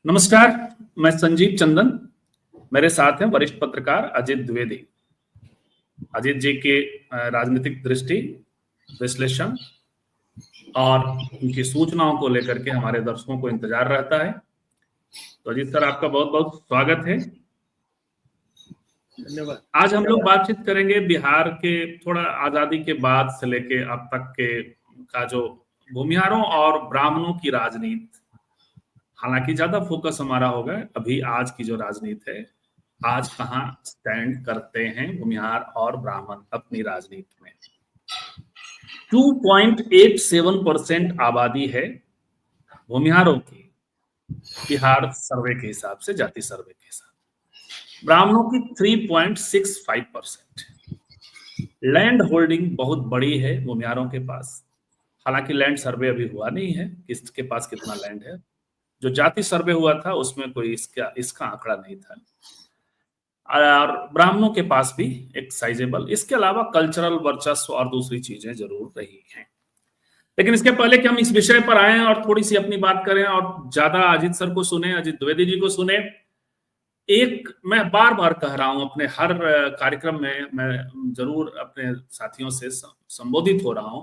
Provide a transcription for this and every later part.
नमस्कार, मैं संजीव चंदन। मेरे साथ हैं वरिष्ठ पत्रकार अजित द्विवेदी। अजित जी के राजनीतिक दृष्टि, विश्लेषण और उनकी सूचनाओं को लेकर के हमारे दर्शकों को इंतजार रहता है। तो अजित सर, आपका बहुत बहुत स्वागत है। धन्यवाद। आज हम लोग बातचीत करेंगे बिहार के थोड़ा आजादी के बाद से लेके अब तक के का जो भूमिहारों और ब्राह्मणों की राजनीति। हालांकि ज्यादा फोकस हमारा होगा अभी आज की जो राजनीति है, आज कहां स्टैंड करते हैं भूमिहार और ब्राह्मण अपनी राजनीति में। 2.87% आबादी है भूमिहारों की, बिहार सर्वे के हिसाब से, जाति सर्वे के हिसाब। ब्राह्मणों की 3.65%। लैंड होल्डिंग बहुत बड़ी है भूमिहारों के पास। हालांकि लैंड सर्वे अभी हुआ नहीं है, किसके पास कितना लैंड है। जो जाति सर्वे हुआ था उसमें कोई इसका आंकड़ा नहीं था। और ब्राह्मणों के पास भी एक साइजेबल, इसके अलावा कल्चरल वर्चस्व और दूसरी चीजें जरूर रही हैं। लेकिन इसके पहले कि हम इस विषय पर आए और थोड़ी सी अपनी बात करें और ज्यादा अजित सर को सुने, अजित द्विवेदी जी को सुने, एक मैं बार बार कह रहा हूं अपने हर कार्यक्रम में, मैं जरूर अपने साथियों से संबोधित हो रहा हूं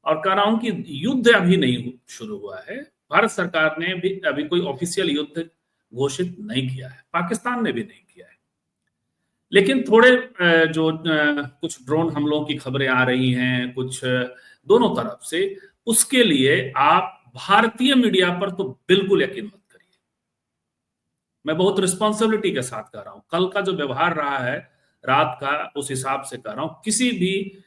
और कह रहा हूं कि युद्ध अभी नहीं शुरू हुआ है। भारत सरकार ने भी अभी कोई ऑफिशियल युद्ध घोषित नहीं किया है, पाकिस्तान ने भी नहीं किया है। लेकिन थोड़े जो कुछ ड्रोन हमलों की खबरें आ रही हैं कुछ दोनों तरफ से, उसके लिए आप भारतीय मीडिया पर तो बिल्कुल यकीन मत करिए। मैं बहुत रिस्पॉन्सिबिलिटी के साथ कह रहा हूं, कल का जो व्यवहार रहा है रात का, उस हिसाब से कह रहा हूं, किसी भी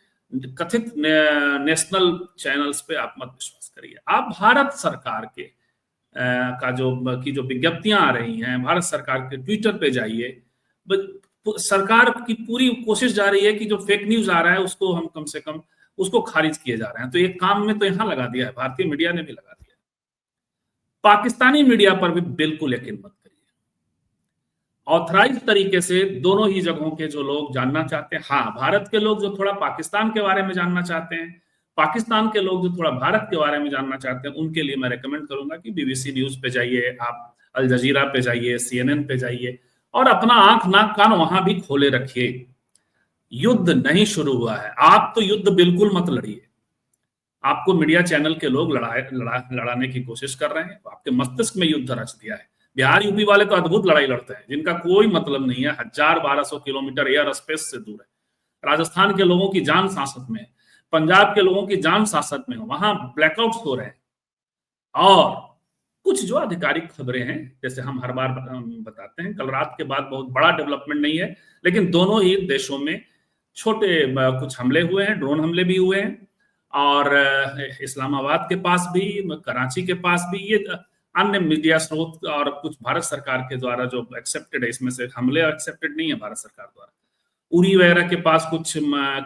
कथित नेशनल चैनल्स पे आप मत विश्वास करिए। आप भारत सरकार के का जो विज्ञप्तियां आ रही हैं, भारत सरकार के ट्विटर पे जाइए। सरकार की पूरी कोशिश जा रही है कि जो फेक न्यूज आ रहा है उसको हम कम से कम उसको खारिज किए जा रहे हैं। तो एक काम में तो यहां लगा दिया है, भारतीय मीडिया ने भी लगा दिया। पाकिस्तानी मीडिया पर भी बिल्कुल यकीन मत करिए। ऑथराइज तरीके से दोनों ही जगहों के जो लोग जानना चाहते हैं, हाँ, भारत के लोग जो थोड़ा पाकिस्तान के बारे में जानना चाहते हैं, पाकिस्तान के लोग जो थोड़ा भारत के बारे में जानना चाहते हैं, उनके लिए मैं रेकमेंड करूंगा कि बीबीसी न्यूज पे जाइए, आप अल जजीरा पे जाइए, CNN पे जाइए और अपना आंख नाक कान वहां भी खोले रखिए। युद्ध नहीं शुरू हुआ है, आप तो युद्ध बिल्कुल मत लड़िए। आपको मीडिया चैनल के लोग लड़ाने की कोशिश कर रहे हैं, आपके मस्तिष्क में युद्ध रच दिया है। बिहार यूपी वाले तो अद्भुत लड़ाई लड़ते हैं, जिनका कोई मतलब नहीं है, 1000-1200 किलोमीटर एयर स्पेस से दूर है। राजस्थान के लोगों की जान सांसत में है, पंजाब के लोगों की जान सांसत में है, वहां ब्लैकआउट्स हो रहे हैं। और कुछ जो आधिकारिक खबरें हैं, जैसे हम हर बार बताते हैं, कल रात के बाद बहुत बड़ा डेवलपमेंट नहीं है, लेकिन दोनों ही देशों में छोटे कुछ हमले हुए हैं, ड्रोन हमले भी हुए हैं। और इस्लामाबाद के पास भी, कराची के पास भी, ये अन्य मीडिया स्रोत और कुछ भारत सरकार के द्वारा जो एक्सेप्टेड है, इसमें से हमले एक्सेप्टेड नहीं है भारत सरकार द्वारा। उरी वगैरह के पास कुछ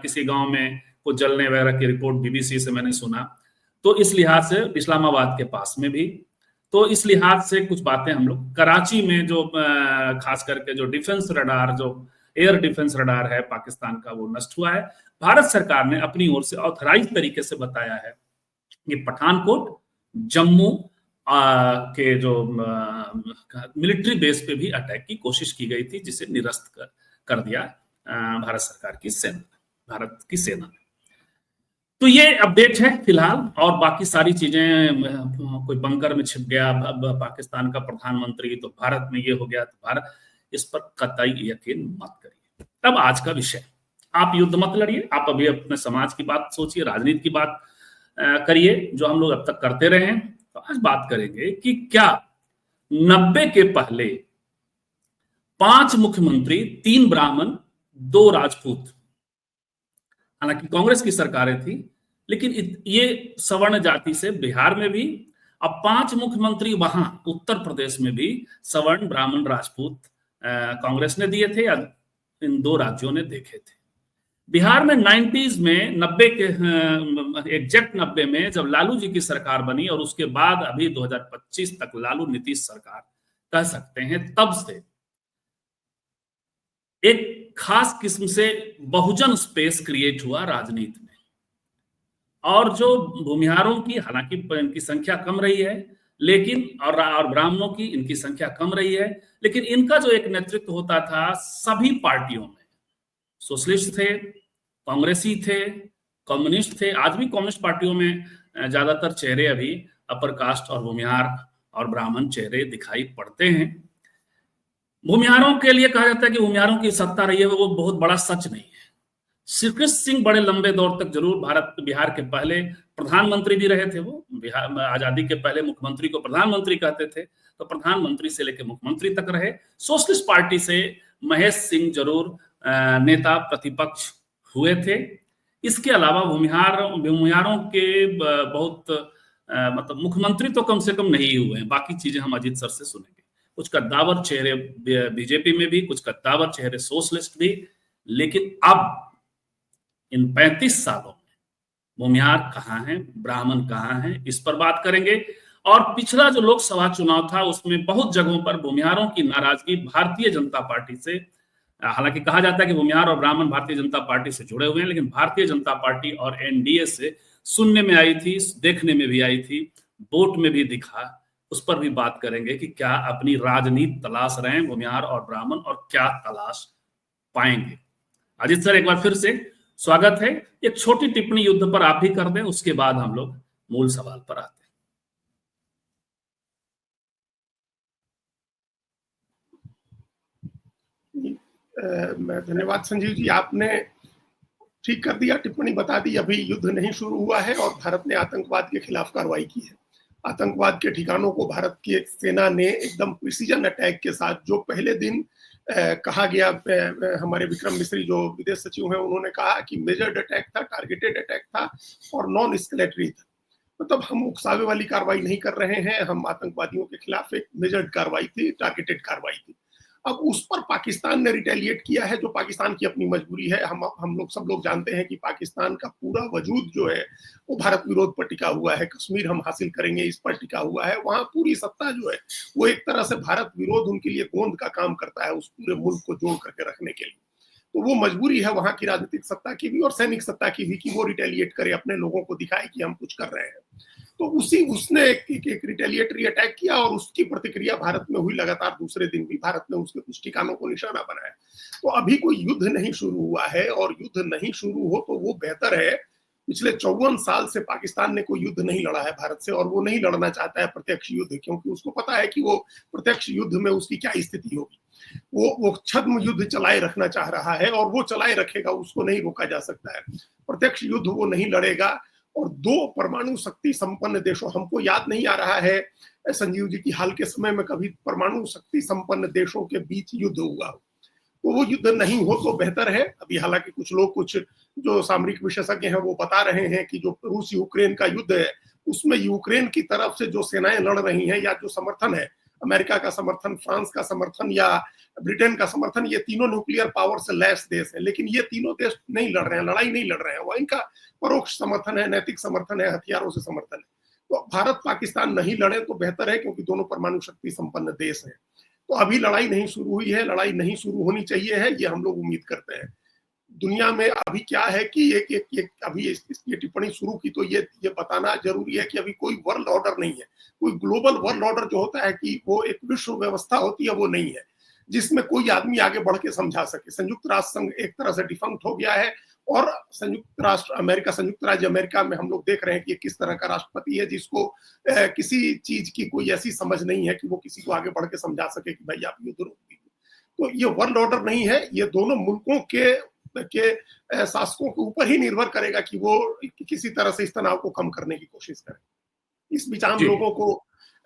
किसी गांव में कुछ जलने वगैरह की रिपोर्ट बीबीसी से मैंने सुना। तो इस लिहाज से इस्लामाबाद के पास में भी, तो इस लिहाज से कुछ बातें हम लोग, कराची में जो खास करके जो डिफेंस रडार, जो एयर डिफेंस रडार है पाकिस्तान का, वो नष्ट हुआ है। भारत सरकार ने अपनी ओर से ऑथराइज तरीके से बताया है कि पठानकोट, जम्मू के जो मिलिट्री बेस पे भी अटैक की कोशिश की गई थी, जिसे निरस्त कर दिया भारत सरकार की सेना, भारत की सेना ने। तो ये अपडेट है फिलहाल, और बाकी सारी चीजें, कोई बंकर में छिप गया पाकिस्तान का प्रधानमंत्री तो भारत में ये हो गया, तो भारत, इस पर कतई यकीन मत करिए। अब आज का विषय, आप युद्ध मत लड़िए, आप अभी अपने समाज की बात सोचिए, राजनीति की बात करिए, जो हम लोग अब तक करते रहे हैं। तो आज बात करेंगे कि क्या 90 के पहले 5 मुख्यमंत्री, 3 ब्राह्मण, 2 राजपूत, हालांकि कांग्रेस की सरकारें थी, लेकिन ये सवर्ण जाति से बिहार में भी, अब 5 मुख्यमंत्री वहां उत्तर प्रदेश में भी सवर्ण, ब्राह्मण, राजपूत कांग्रेस ने दिए थे या इन 2 राज्यों ने देखे थे। बिहार में 90s में, 90 के एग्जैक्ट 90 में जब लालू जी की सरकार बनी, और उसके बाद अभी 2025 तक लालू नीतीश सरकार कह सकते हैं, तब से एक खास किस्म से बहुजन स्पेस क्रिएट हुआ राजनीति में। और जो भूमिहारों की, हालांकि इनकी संख्या कम रही है, लेकिन और ब्राह्मणों की इनकी संख्या कम रही है, लेकिन इनका जो एक नेतृत्व होता था सभी पार्टियों में, सोशलिस्ट थे, कांग्रेसी थे, कम्युनिस्ट थे। आज भी कम्युनिस्ट पार्टियों में ज्यादातर चेहरे अभी अपर कास्ट और भूमिहार और ब्राह्मण चेहरे दिखाई पड़ते हैं। भूमिहारों के लिए कहा जाता है कि भूमिहारों की सत्ता रही है, वो बहुत बड़ा सच नहीं है। श्री कृष्ण सिंह बड़े लंबे दौर तक जरूर बिहार के पहले प्रधानमंत्री भी रहे थे। वो बिहार आजादी के पहले मुख्यमंत्री को प्रधानमंत्री कहते थे, तो प्रधानमंत्री से लेकर मुख्यमंत्री तक रहे। सोशलिस्ट पार्टी से महेश सिंह जरूर नेता प्रतिपक्ष हुए थे। इसके अलावा भूमिहारों के बहुत मतलब मुख्यमंत्री तो कम से कम नहीं हुए हैं। बाकी चीजें हम अजीत सर से सुनेंगे। कुछ कद्दावर चेहरे बीजेपी में भी, कुछ कद्दावर चेहरे सोशलिस्ट भी। लेकिन अब इन 35 सालों में भूमिहार कहाँ हैं, ब्राह्मण कहाँ हैं, इस पर बात करेंगे। और पिछला जो लोकसभा चुनाव था उसमें बहुत जगहों पर भूमिहारों की नाराजगी भारतीय जनता पार्टी से, हालांकि कहा जाता है कि भूमिहार और ब्राह्मण भारतीय जनता पार्टी से जुड़े हुए हैं, लेकिन भारतीय जनता पार्टी और एनडीए से सुनने में आई थी, देखने में भी आई थी, वोट में भी दिखा। उस पर भी बात करेंगे कि क्या अपनी राजनीति तलाश रहे हैं भूमिहार और ब्राह्मण और क्या तलाश पाएंगे। अजीत सर एक बार फिर से स्वागत है। एक छोटी टिप्पणी युद्ध पर आप भी कर दें, उसके बाद हम लोग मूल सवाल पर आते हैं। धन्यवाद संजीव जी, आपने ठीक कर दिया, टिप्पणी बता दी। अभी युद्ध नहीं शुरू हुआ है और भारत ने आतंकवाद के खिलाफ कार्रवाई की है। आतंकवाद के ठिकानों को भारत की एक सेना ने एकदम प्रिसीजन अटैक के साथ, जो पहले दिन कहा गया, हमारे विक्रम मिश्री जो विदेश सचिव हैं उन्होंने कहा कि मेजर्ड अटैक था, टारगेटेड अटैक था और नॉन एस्केलेटरी था। मतलब हम उकसावे वाली कार्रवाई नहीं कर रहे हैं, हम आतंकवादियों के खिलाफ एक मेजर्ड कार्रवाई थी, टारगेटेड कार्रवाई थी। अब उस पर पाकिस्तान ने रिटेलिएट किया है, जो पाकिस्तान की अपनी मजबूरी है। हम लोग सब लोग जानते हैं कि पाकिस्तान का पूरा वजूद जो है वो भारत विरोध पर टिका हुआ है। कश्मीर हम हासिल करेंगे इस पर टिका हुआ है। वहां पूरी सत्ता जो है वो एक तरह से भारत विरोध उनके लिए गोंद का काम करता है, उस पूरे मुल्क को जोड़ करके रखने के लिए। तो वो मजबूरी है वहां की राजनीतिक सत्ता की भी और सैनिक सत्ता की भी कि वो रिटेलिएट करे, अपने लोगों को दिखाए कि हम कुछ कर रहे हैं। तो उसने एक रिटेलिएटरी अटैक किया और उसकी प्रतिक्रिया भारत में हुई। लगातार दूसरे दिन भी भारत ने उसके कुछ ठिकानों को निशाना बनाया। तो अभी कोई युद्ध नहीं शुरू हुआ है और युद्ध नहीं शुरू हो तो वो बेहतर है। पिछले 54 साल से पाकिस्तान ने कोई युद्ध नहीं लड़ा है भारत से और वो नहीं लड़ना चाहता है प्रत्यक्ष युद्ध, क्योंकि उसको पता है कि वो प्रत्यक्ष युद्ध में उसकी क्या स्थिति होगी। वो छद्म युद्ध चलाए रखना चाह रहा है और वो चलाए रखेगा, उसको नहीं रोका जा सकता है। प्रत्यक्ष युद्ध वो नहीं लड़ेगा। और दो परमाणु शक्ति संपन्न देशों, हमको याद नहीं आ रहा है संजीव जी की हाल के समय में कभी परमाणु शक्ति संपन्न देशों के बीच युद्ध हुआ हो। तो वो युद्ध नहीं हो तो बेहतर है। अभी हालांकि कुछ लोग, कुछ जो सामरिक विशेषज्ञ हैं वो बता रहे हैं कि जो रूस यूक्रेन का युद्ध है उसमें यूक्रेन की तरफ से जो सेनाएं लड़ रही हैं या जो समर्थन है, अमेरिका का समर्थन, फ्रांस का समर्थन या ब्रिटेन का समर्थन, ये तीनों न्यूक्लियर पावर से लैस देश है। लेकिन ये तीनों देश नहीं लड़ रहे हैं, लड़ाई नहीं लड़ रहे हैं। वो इनका परोक्ष समर्थन है, नैतिक समर्थन है, हथियारों से समर्थन है। तो भारत पाकिस्तान नहीं लड़े तो बेहतर है, क्योंकि दोनों परमाणु शक्ति संपन्न देश हैं। तो अभी लड़ाई नहीं शुरू हुई है, लड़ाई नहीं शुरू होनी चाहिए है, ये हम लोग उम्मीद करते हैं। दुनिया में अभी क्या है कि अभी ये टिप्पणी शुरू की तो ये बताना जरूरी है कि अभी कोई वर्ल्ड ऑर्डर नहीं है। कोई ग्लोबल वर्ल्ड ऑर्डर जो होता है कि वो एक विश्व व्यवस्था होती है, वो नहीं है जिसमें कोई आदमी आगे बढ़ के समझा सके। संयुक्त राष्ट्र संघ एक तरह से डिफंक्ट हो गया है और संयुक्त राज्य अमेरिका में हम लोग देख रहे हैं कि किस तरह का राष्ट्रपति है जिसको किसी चीज की कोई ऐसी समझ नहीं है कि वो किसी को आगे बढ़ के समझा सके कि भाई आप युद्ध रोक दीजिए। तो ये वर्ल्ड ऑर्डर नहीं है, ये दोनों मुल्कों के शासकों के ऊपर ही निर्भर करेगा कि वो किसी तरह से इस तनाव को कम करने की कोशिश करें। इस बीच आम लोगों को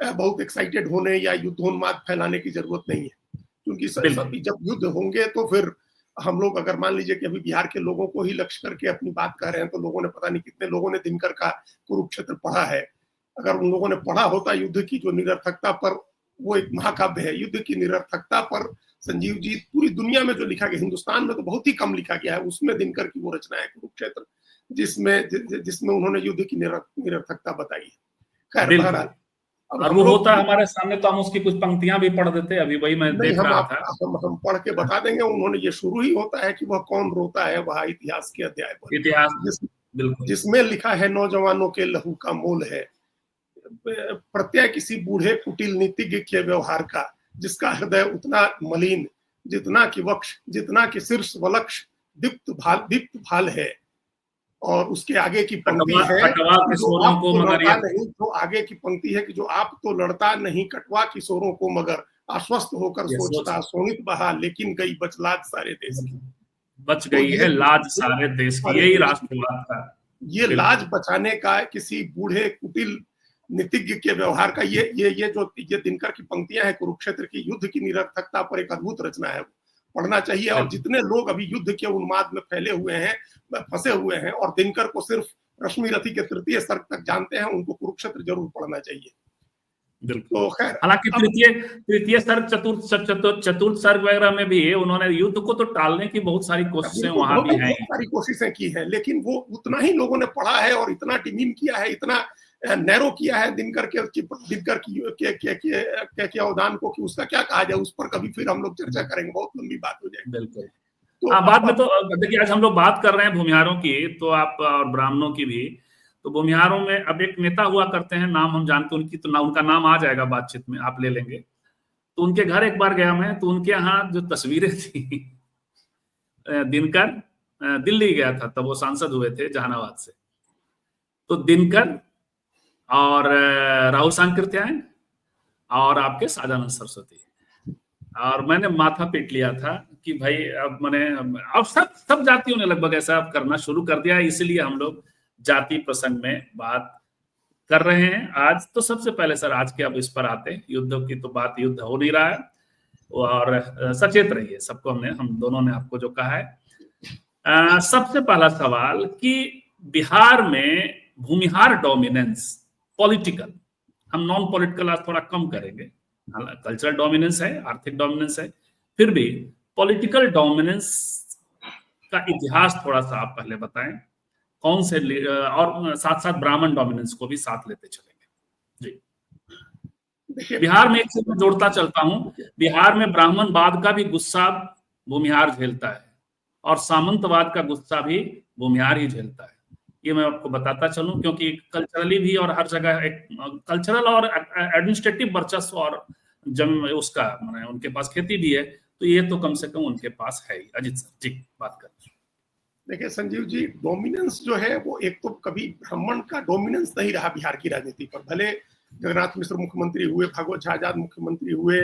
बहुत एक्साइटेड होने या युद्धोन्माद फैलाने की जरूरत नहीं है, क्योंकि जब युद्ध होंगे तो फिर हम लोग, अगर मान लीजिए कि अभी बिहार के लोगों को ही लक्ष्य करके अपनी बात कर रहे हैं, तो लोगों ने पता नहीं कितने लोगों ने दिनकर का कुरुक्षेत्र पढ़ा है। अगर उन लोगों ने पढ़ा होता युद्ध की जो निरर्थकता पर, वो एक महाकाव्य है युद्ध की निरर्थकता पर, संजीव जी, पूरी दुनिया में जो लिखा गया, हिंदुस्तान में तो बहुत ही कम लिखा गया है, उसमें दिनकर की वो रचना है कुरुक्षेत्र, जिसमें उन्होंने युद्ध की निरर्थकता बताई है। खैर, बहरहाल और वो होता हमारे सामने तो हम उसकी कुछ पंक्तियां भी पढ़ देते। अभी वही मैं देख रहा था, हम पढ़ के बता देंगे। उन्होंने ये शुरू ही होता है कि वह कौन रोता है वह इतिहास के अध्याय पर, इतिहास, बिल्कुल, जिसमें लिखा है नौजवानों के लहू का मोल है। प्रत्यय किसी बूढ़े कुटिल नीतिज्ञ के व्यवहार का, जिसका हृदय उतना मलिन, जितना कि वक्ष, जितना कि शीर्ष वलक्ष दीप्त भाल है। और उसके आगे की पंक्ति है, कटवा किशोरों को मगर लड़ता नहीं, तो आगे की पंक्ति है कि जो आप तो लड़ता नहीं कटवा किशोरों को, मगर आश्वस्त होकर सोचता सोनित बहा, लेकिन गई बच लाज सारे देश की। बच गई है लाज सारे देश की, यही राष्ट्रवाद का, ये लाज बचाने का किसी बूढ़े कुटिल नीतिज्ञ के व्यवहार का ये दिनकर की पंक्तियां हैं कुरुक्षेत्र की युद्ध की निरर्थकता पर एक अद्भुत रचना है, पढ़ना चाहिए। और जितने लोग अभी युद्ध के उन्माद में फैले हुए हैं, फंसे हुए हैं, और दिनकर को सिर्फ रश्मि रथी के तृतीय सर्ग तक जानते हैं, उनको कुरुक्षेत्र जरूर पढ़ना चाहिए। तो खैर, हालांकि तृतीय सर्ग, चतुर्थ सर्ग वगैरह में भी उन्होंने युद्ध को तो टालने की बहुत सारी कोशिशें वहां भी हैं, सारी कोशिशें की हैं, लेकिन वो उतना ही लोगों ने पढ़ा है और इतना डिमीन किया है, इतना नैरो किया है दिनकर के अवदान को कि उसका क्या कहा जाए। उस पर कभी फिर हम लोग चर्चा करेंगे, बहुत लंबी बात हो जाएगी। बिल्कुल। तो बाद में तो देखिए, आज हम लोग बात कर रहे हैं भूमिहारों की, तो आप और ब्राह्मणों की भी। तो भूमिहारों में अब एक नेता हुआ करते हैं, नाम हम जानते हैं उनकी, तो उनका नाम आ जाएगा बातचीत में, आप ले लेंगे। तो उनके घर एक बार गया मैं, तो उनके यहाँ जो तस्वीरें थी, दिनकर दिल्ली गया था, तब वो सांसद हुए थे जहानाबाद से। तो दिनकर और राहुल सांकृत्यायन और आपके साजानंद सरस्वती, और मैंने माथा पीट लिया था कि भाई अब मैंने, अब सब जातियों ने लगभग ऐसा करना शुरू कर दिया, इसलिए हम लोग जाति प्रसंग में बात कर रहे हैं आज। तो सबसे पहले सर, आज के अब इस पर आते हैं, युद्ध की तो बात, युद्ध हो नहीं रहा है, और सचेत रहिए, सबको हम दोनों ने आपको जो कहा है। सबसे पहला सवाल कि बिहार में भूमिहार डोमिनेंस, पॉलिटिकल, हम नॉन पॉलिटिकल आज थोड़ा कम करेंगे, कल्चरल डोमिनेंस है, आर्थिक डोमिनेंस है, फिर भी पॉलिटिकल डोमिनेंस का इतिहास थोड़ा सा आप पहले बताएं, कौन से, और साथ साथ ब्राह्मण डोमिनेंस को भी साथ लेते चलेंगे जी। बिहार में एक चीज मैं जोड़ता चलता हूं, बिहार में ब्राह्मणवाद का भी गुस्सा भूमिहार झेलता है, और सामंतवाद का गुस्सा भी भूमिहार ही झेलता है। ये मैं आपको बताता चलूं, क्योंकि कल्चरली भी और हर जगह एक कल्चरल और एडमिनिस्ट्रेटिव वर्चस्व और जमीन उसका, माने उनके पास खेती भी है, तो ये तो कम से कम उनके पास है ही। अजीत सर जी, बात करें। देखिए संजीव जी, डोमिनेंस जो है वो एक तो कभी ब्राह्मण का डोमिनेंस नहीं रहा बिहार की राजनीति पर। भले जगन्नाथ मिश्र मुख्यमंत्री हुए, भागवत झा आजाद मुख्यमंत्री हुए,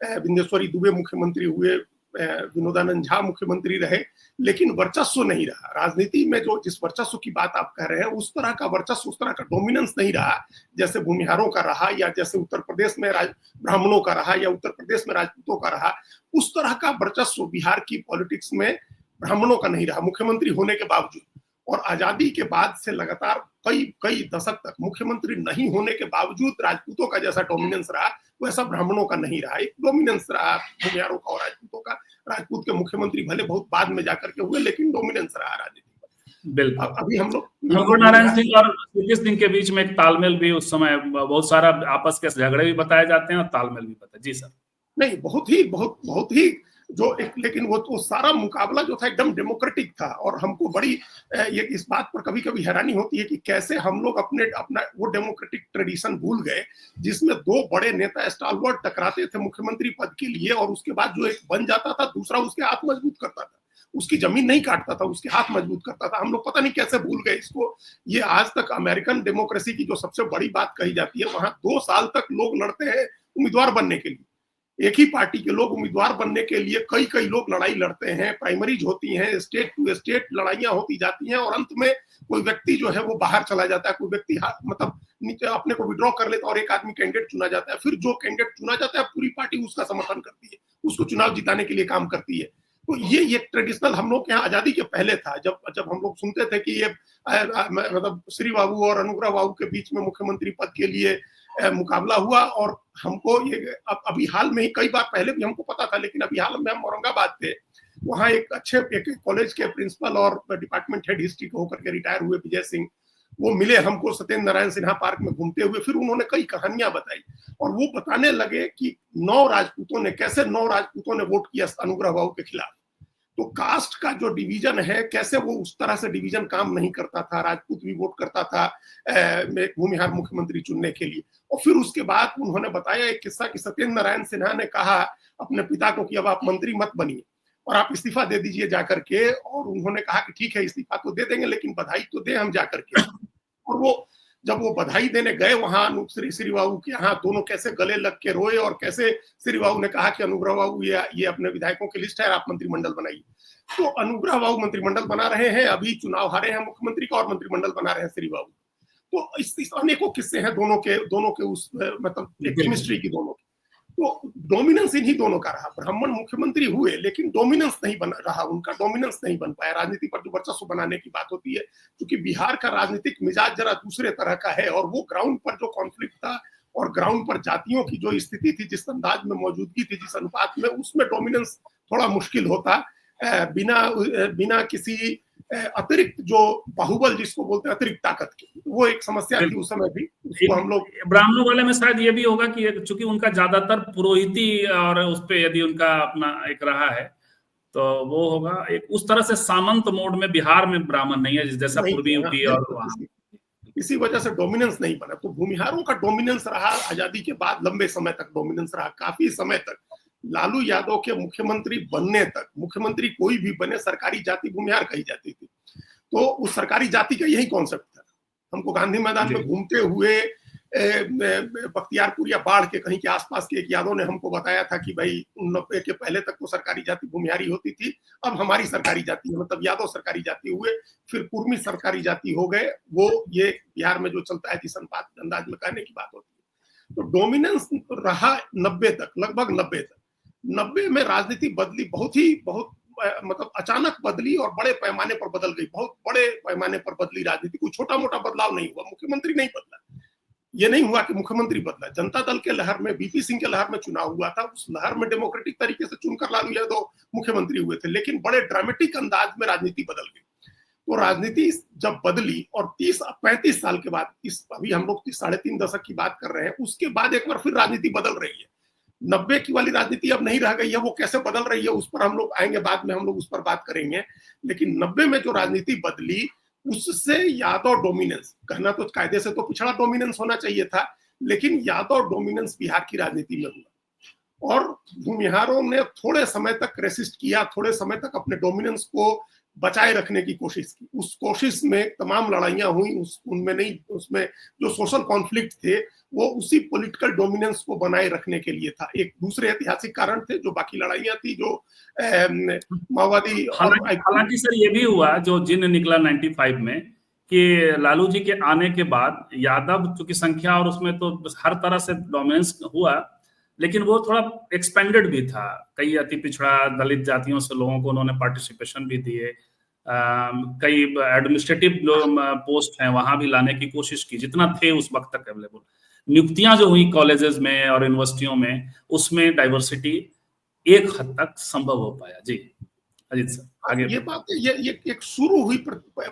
विंदेश्वरी दुबे मुख्यमंत्री हुए, विनोदानंद झा मुख्यमंत्री रहे, लेकिन वर्चस्व नहीं रहा राजनीति में। जो जिस वर्चस्व की बात आप कह रहे हैं, उस तरह का वर्चस्व, उस तरह का डोमिनेंस नहीं रहा जैसे भूमिहारों का रहा, या जैसे उत्तर प्रदेश में ब्राह्मणों का रहा, या उत्तर प्रदेश में राजपूतों का रहा। उस तरह का वर्चस्व बिहार की पॉलिटिक्स में ब्राह्मणों का नहीं रहा, मुख्यमंत्री होने के बावजूद। और आजादी के बाद से लगातार कई दशक तक मुख्यमंत्री नहीं होने के बावजूद राजपूतों का जैसा डोमिनेंस रहा, वैसा ब्राह्मणों का नहीं रहा। एक डोमिनेंस रहा भूमिहारों का और राजपूतों का। राजपूत के मुख्यमंत्री भले बहुत बाद में जाकर के हुए, लेकिन डोमिनेंस रहा राजनीति पर। बिल्कुल। अभी हम लोग नारायण सिंह और सीपी सिंह के बीच में एक तालमेल भी उस समय, बहुत सारा आपस के झगड़े भी बताए जाते हैं और तालमेल भी बताया। जी सर। नहीं, बहुत ही जो एक, लेकिन वो तो सारा मुकाबला जो था एकदम डेमोक्रेटिक था। और हमको बड़ी ये इस बात पर कभी कभी हैरानी होती है कि कैसे हम लोग अपना वो डेमोक्रेटिक ट्रेडिशन भूल गए, जिसमें दो बड़े नेता स्टालवर्ट टकराते थे मुख्यमंत्री पद के लिए, और उसके बाद जो एक बन जाता था, दूसरा उसके हाथ मजबूत करता था, उसकी जमीन नहीं काटता था, उसके हाथ मजबूत करता था। हम लोग पता नहीं कैसे भूल गए इसको। ये आज तक अमेरिकन डेमोक्रेसी की जो सबसे बड़ी बात कही जाती है, वहां 2 साल तक लोग लड़ते हैं उम्मीदवार बनने के लिए। एक ही पार्टी के लोग उम्मीदवार बनने के लिए कई लोग लड़ाई लड़ते हैं, प्राइमरीज होती हैं, स्टेट टू स्टेट लड़ाइयां होती जाती हैं, और अंत में कोई व्यक्ति जो है वो बाहर चला जाता है, कोई व्यक्ति मतलब नीचे अपने को विड्रॉ कर लेता है, और एक आदमी कैंडिडेट चुना जाता है। फिर जो कैंडिडेट चुना जाता है, पूरी पार्टी उसका समर्थन करती है, उसको चुनाव जिताने के लिए काम करती है। तो ये ट्रेडिशनल हम लोग के यहाँ आजादी के पहले था, जब हम लोग सुनते थे कि ये मतलब श्री बाबू और अनुग्रह बाबू के बीच में मुख्यमंत्री पद के लिए मुकाबला हुआ। और हमको ये अभी हाल में ही, कई बार पहले भी हमको पता था, लेकिन अभी हाल में हम औरंगाबाद थे, वहाँ एक अच्छे कॉलेज के प्रिंसिपल और डिपार्टमेंट हेड हिस्ट्री के होकर के रिटायर हुए विजय सिंह, वो मिले हमको सत्येंद्र नारायण सिन्हा पार्क में घूमते हुए। फिर उन्होंने कई कहानियां बताई, और वो बताने लगे कि 9 राजपूतों ने वोट किया अनुग्रह बाबू के खिलाफ। तो कास्ट का जो डिवीजन है, कैसे वो उस तरह से डिवीजन काम नहीं करता था। राजपूत भी वोट करता था भूमिहार मुख्यमंत्री चुनने के लिए। और फिर उसके बाद उन्होंने बताया एक किस्सा कि सत्येंद्र नारायण सिन्हा ने कहा अपने पिता को कि अब आप मंत्री मत बनिए और आप इस्तीफा दे दीजिए जाकर के। और उन्होंने कहा कि ठीक है, इस्तीफा तो दे देंगे, लेकिन बधाई तो दे हम जाकर के। और वो जब वो बधाई देने गए वहां श्री बाबू के यहाँ, दोनों कैसे गले लग के रोए और कैसे श्री बाबू ने कहा कि अनुग्रह बाबू ये अपने विधायकों की लिस्ट है, आप मंत्रिमंडल बनाइए। तो अनुग्रह बाबू मंत्रिमंडल बना रहे हैं, अभी चुनाव हारे हैं मुख्यमंत्री का और मंत्रिमंडल बना रहे हैं श्री बाबू। तो इस अनेकों किस्से हैं दोनों के उस मतलब केमिस्ट्री की दोनों की। तो डोमिनेंस इन्हीं दोनों का रहा। ब्राह्मण मुख्यमंत्री हुए लेकिन डोमिनेंस नहीं बन रहा, उनका डोमिनेंस नहीं बन पाया। राजनीति पर जो वर्चस्व बनाने की बात होती है, क्योंकि बिहार का राजनीतिक मिजाज जरा दूसरे तरह का है और वो ग्राउंड पर जो कॉन्फ्लिक्ट था और ग्राउंड पर जातियों की जो स्थिति थी, जिस अंदाज में मौजूदगी थी, जिस अनुपात में, उसमें डोमिनेंस थोड़ा मुश्किल होता बिना किसी अतिरिक्त जो बाहुबल जिसको बोलते हैं अतिरिक्त ताकत की, वो एक समस्या थी उस समय भी। उसको हम लोग ब्राह्मणों वाले में शायद ये भी होगा कि चूंकि उनका ज्यादातर पुरोहिती और उस पे यदि उनका अपना एक रहा है तो वो होगा एक उस तरह से सामंत मोड में। बिहार में ब्राह्मण नहीं है जैसा पूर्वी यूपी और वहां, इसी वजह से डोमिनेंस नहीं बना। तो भूमिहारों का डोमिनेंस रहा आजादी के बाद, लंबे समय तक डोमिनेंस रहा, काफी समय तक। लालू यादव के मुख्यमंत्री बनने तक, मुख्यमंत्री कोई भी बने, सरकारी जाति भूमिहार कही जाती थी। तो उस सरकारी जाति का यही कॉन्सेप्ट था। हमको गांधी मैदान में घूमते हुए बख्तियारपुर या बाढ़ के कहीं के आसपास के एक यादव ने हमको बताया था कि भाई 90 के पहले तक तो सरकारी जाति भूमिहारी होती थी, अब हमारी सरकारी जाति है, मतलब यादव सरकारी जाति हुए, फिर कुर्मी सरकारी जाति हो गए। वो ये बिहार में जो चलता है जिस अंदाज में कहने की बात होती है। तो डोमिनेंस रहा 90 तक, लगभग 90 तक। 90 में राजनीति बदली, बहुत मतलब अचानक बदली और बड़े पैमाने पर बदल गई, बहुत बड़े पैमाने पर बदली राजनीति। कोई छोटा मोटा बदलाव नहीं हुआ, मुख्यमंत्री नहीं बदला, ये नहीं हुआ कि मुख्यमंत्री बदला। जनता दल के लहर में, बीपी सिंह के लहर में चुनाव हुआ था, उस लहर में डेमोक्रेटिक तरीके से चुनकर लालू यादव मुख्यमंत्री हुए थे, लेकिन बड़े ड्रामेटिक अंदाज में राजनीति बदल गई। तो राजनीति जब बदली और 30-35 साल के बाद, इस अभी हम लोग 3.5 दशक की बात कर रहे हैं, उसके बाद एक बार फिर राजनीति बदल रही है। 90 की वाली राजनीति अब नहीं रह गई है, वो कैसे बदल रही है उस पर हम लोग आएंगे, बाद में हम लोग उस पर बात करेंगे। लेकिन 90 में जो राजनीति बदली, उससे यादव डोमिनेंस, कहना तो कायदे से तो पिछड़ा डोमिनेंस होना चाहिए था, लेकिन यादव डोमिनेंस बिहार की राजनीति में हुआ। और भूमिहारों ने थोड़े समय तक रेसिस्ट किया, थोड़े समय तक अपने डोमिनेंस को बचाए रखने की कोशिश की। उस कोशिश में तमाम लड़ाइयां हुई, उसमें जो सोशल कॉन्फ्लिक्ट थे वो उसी पॉलिटिकल डोमिनेंस को बनाए रखने के लिए था। एक दूसरे ऐतिहासिक कारण थे, जो बाकी लड़ाइयां थी, जो माओवादी। हालांकि सर ये भी हुआ जो जिन्न निकला 95 में कि लालू जी के आने के बाद यादव चूंकि संख्या और उसमें तो हर तरह से डोमिनेंस हुआ, लेकिन वो थोड़ा एक्सपेंडेड भी था। कई अति पिछड़ा दलित जातियों से लोगों को उन्होंने पार्टिसिपेशन भी दिए, कई एडमिनिस्ट्रेटिव पोस्ट हैं वहां भी लाने की कोशिश की, जितना थे उस वक्त तक अवेलेबल। नियुक्तियां जो हुई कॉलेजेस में और यूनिवर्सिटियों में, उसमें डाइवर्सिटी एक हद तक संभव हो पाया। जी अजीत सर आगे। ये बात ये एक शुरू हुई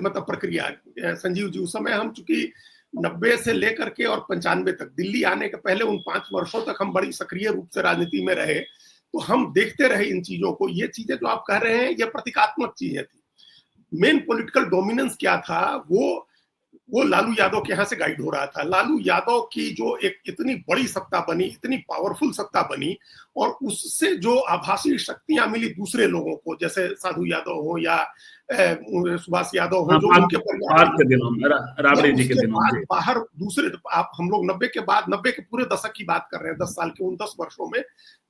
मतलब प्रक्रिया संजीव जी। उस समय हम चूंकि 90 से लेकर के और 95 तक, दिल्ली आने के पहले उन 5 वर्षों तक हम बड़ी सक्रिय रूप से राजनीति में रहे, तो हम देखते रहे इन चीजों को। ये चीजें जो आप कह रहे हैं, ये प्रतीकात्मक चीजें थी। मेन पॉलिटिकल डोमिनेंस क्या था, वो लालू यादव के यहाँ से गाइड हो रहा था। लालू यादव की जो एक इतनी बड़ी सत्ता बनी, इतनी पावरफुल सत्ता बनी, और उससे जो आभासी शक्तियां मिली दूसरे लोगों को, जैसे साधु यादव हो या सुभाष यादव हो, जो उनके परिवार के दिनों में, राबड़ी जी के दिनों में, बाहर दूसरे, आप हम लोग 90 के बाद, 90 के पूरे दशक की बात कर रहे हैं, 10 साल के, उन 10 वर्षों में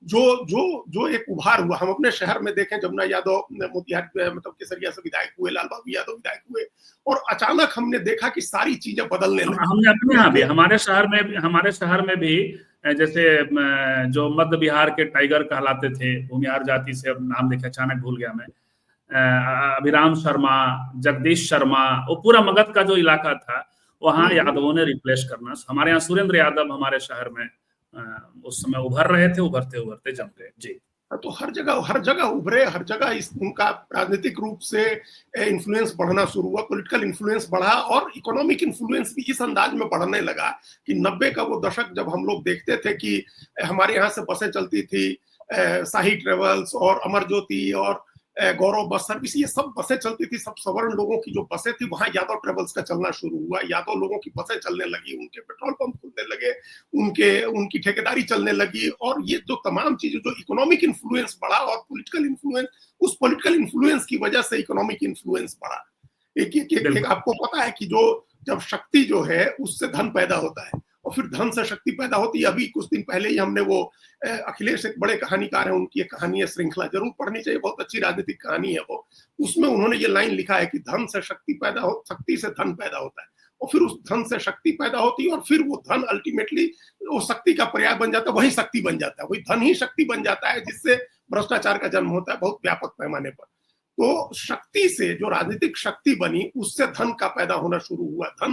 जो एक उभार हुआ। हम अपने शहर में देखें, जमुना यादव मोतिहारी मतलब केसरिया से विधायक हुए, लाल बाबू यादव विधायक हुए, और अचानक हमने देखा कि सारी चीजें बदलने लगी। हमने अपने यहाँ भी, हमारे शहर में भी, जैसे जो मध्य बिहार के टाइगर कहलाते थे, भूमिहार जाति से, अब नाम देखे अचानक भूल गया मैं, अभिराम शर्मा, जगदीश शर्मा, वो पूरा मगध का जो इलाका था, वहां यादवों ने रिप्लेस करना। हमारे यहाँ सुरेंद्र यादव हमारे शहर में उस समय उभर रहे थे, उभरते जम गए। जी तो हर जगह उभरे, हर जगह उनका राजनीतिक रूप से इन्फ्लुएंस बढ़ना शुरू हुआ, पॉलिटिकल इन्फ्लुएंस बढ़ा, और इकोनॉमिक इन्फ्लुएंस भी इस अंदाज में बढ़ने लगा कि 90 का वो दशक जब हम लोग देखते थे कि हमारे यहाँ से बसें चलती थी, शाही ट्रेवल्स और अमर ज्योति और गौरव बस सर्विस, ये सब बसें चलती थी, सब सवर्ण लोगों की जो बसें थी, वहां यादव ट्रेवल्स का चलना शुरू हुआ, यादव लोगों की बसें चलने लगी, उनके पेट्रोल पंप खुलने लगे, उनकी ठेकेदारी चलने लगी, और ये जो तमाम चीजें, जो इकोनॉमिक इन्फ्लुएंस बढ़ा और पॉलिटिकल इन्फ्लुएंस, उस पॉलिटिकल इन्फ्लुएंस की वजह से इकोनॉमिक इन्फ्लुएंस बढ़ा। एक आपको पता है कि जब शक्ति जो है उससे धन पैदा होता है और फिर धन से शक्ति पैदा होती है। अभी कुछ दिन पहले ही हमने वो अखिलेश एक बड़े कहानीकार हैं, उनकी एक कहानी है श्रृंखला, जरूर पढ़नी चाहिए, बहुत अच्छी राजनीतिक कहानी है वो। उसमें उन्होंने ये लाइन लिखा है कि धन से शक्ति पैदा हो, शक्ति से धन पैदा होता है, और फिर उस धन से शक्ति पैदा होती है, और फिर वो धन अल्टीमेटली वो शक्ति का पर्याय बन जाता है, वही शक्ति बन जाता है, वही धन ही शक्ति बन जाता है, जिससे भ्रष्टाचार का जन्म होता है बहुत व्यापक पैमाने पर। तो शक्ति से जो राजनीतिक शक्ति बनी, उससे धन का पैदा होना शुरू हुआ। धन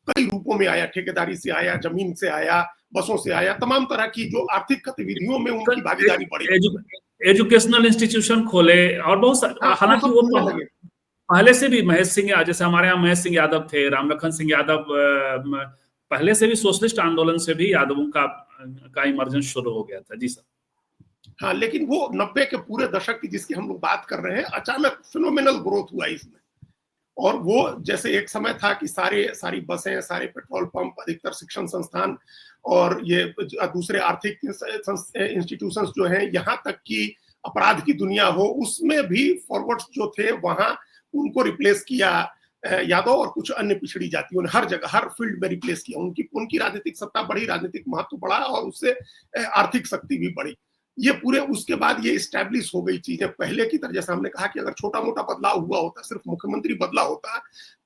कई रूपों में आया, ठेकेदारी से आया, जमीन से आया, बसों से आया, तमाम तरह की जो आर्थिक गतिविधियों में उनकी भागीदारी बढ़ी। एजुकेशनल इंस्टीट्यूशन खोले और बहुत, हालांकि वो पहले से भी महेश सिंह, जैसे हमारे यहाँ महेश सिंह यादव थे, रामलखन सिंह यादव, पहले से भी सोशलिस्ट आंदोलन से भी यादवों का इमर्जेंस शुरू हो गया था। जी सर। हाँ, लेकिन वो 90 के पूरे दशक की जिसकी हम लोग बात कर रहे हैं, अचानक फिनोमिनल ग्रोथ हुआ इसमें। और वो जैसे एक समय था कि सारी बसें, सारे पेट्रोल पंप, अधिकतर शिक्षण संस्थान और ये दूसरे आर्थिक इंस्टीट्यूशंस जो हैं, यहाँ तक कि अपराध की दुनिया हो, उसमें भी फॉरवर्ड्स जो थे वहां उनको रिप्लेस किया यादव और कुछ अन्य पिछड़ी जातियों ने, हर जगह हर फील्ड में रिप्लेस किया। उनकी राजनीतिक सत्ता बढ़ी, राजनीतिक महत्व बढ़ा और उससे आर्थिक शक्ति भी बढ़ी। ये पूरे उसके बाद ये स्टैब्लिश हो गई चीजें पहले की तरह। जैसे हमने कहा कि अगर छोटा मोटा बदलाव हुआ होता, सिर्फ मुख्यमंत्री बदला होता,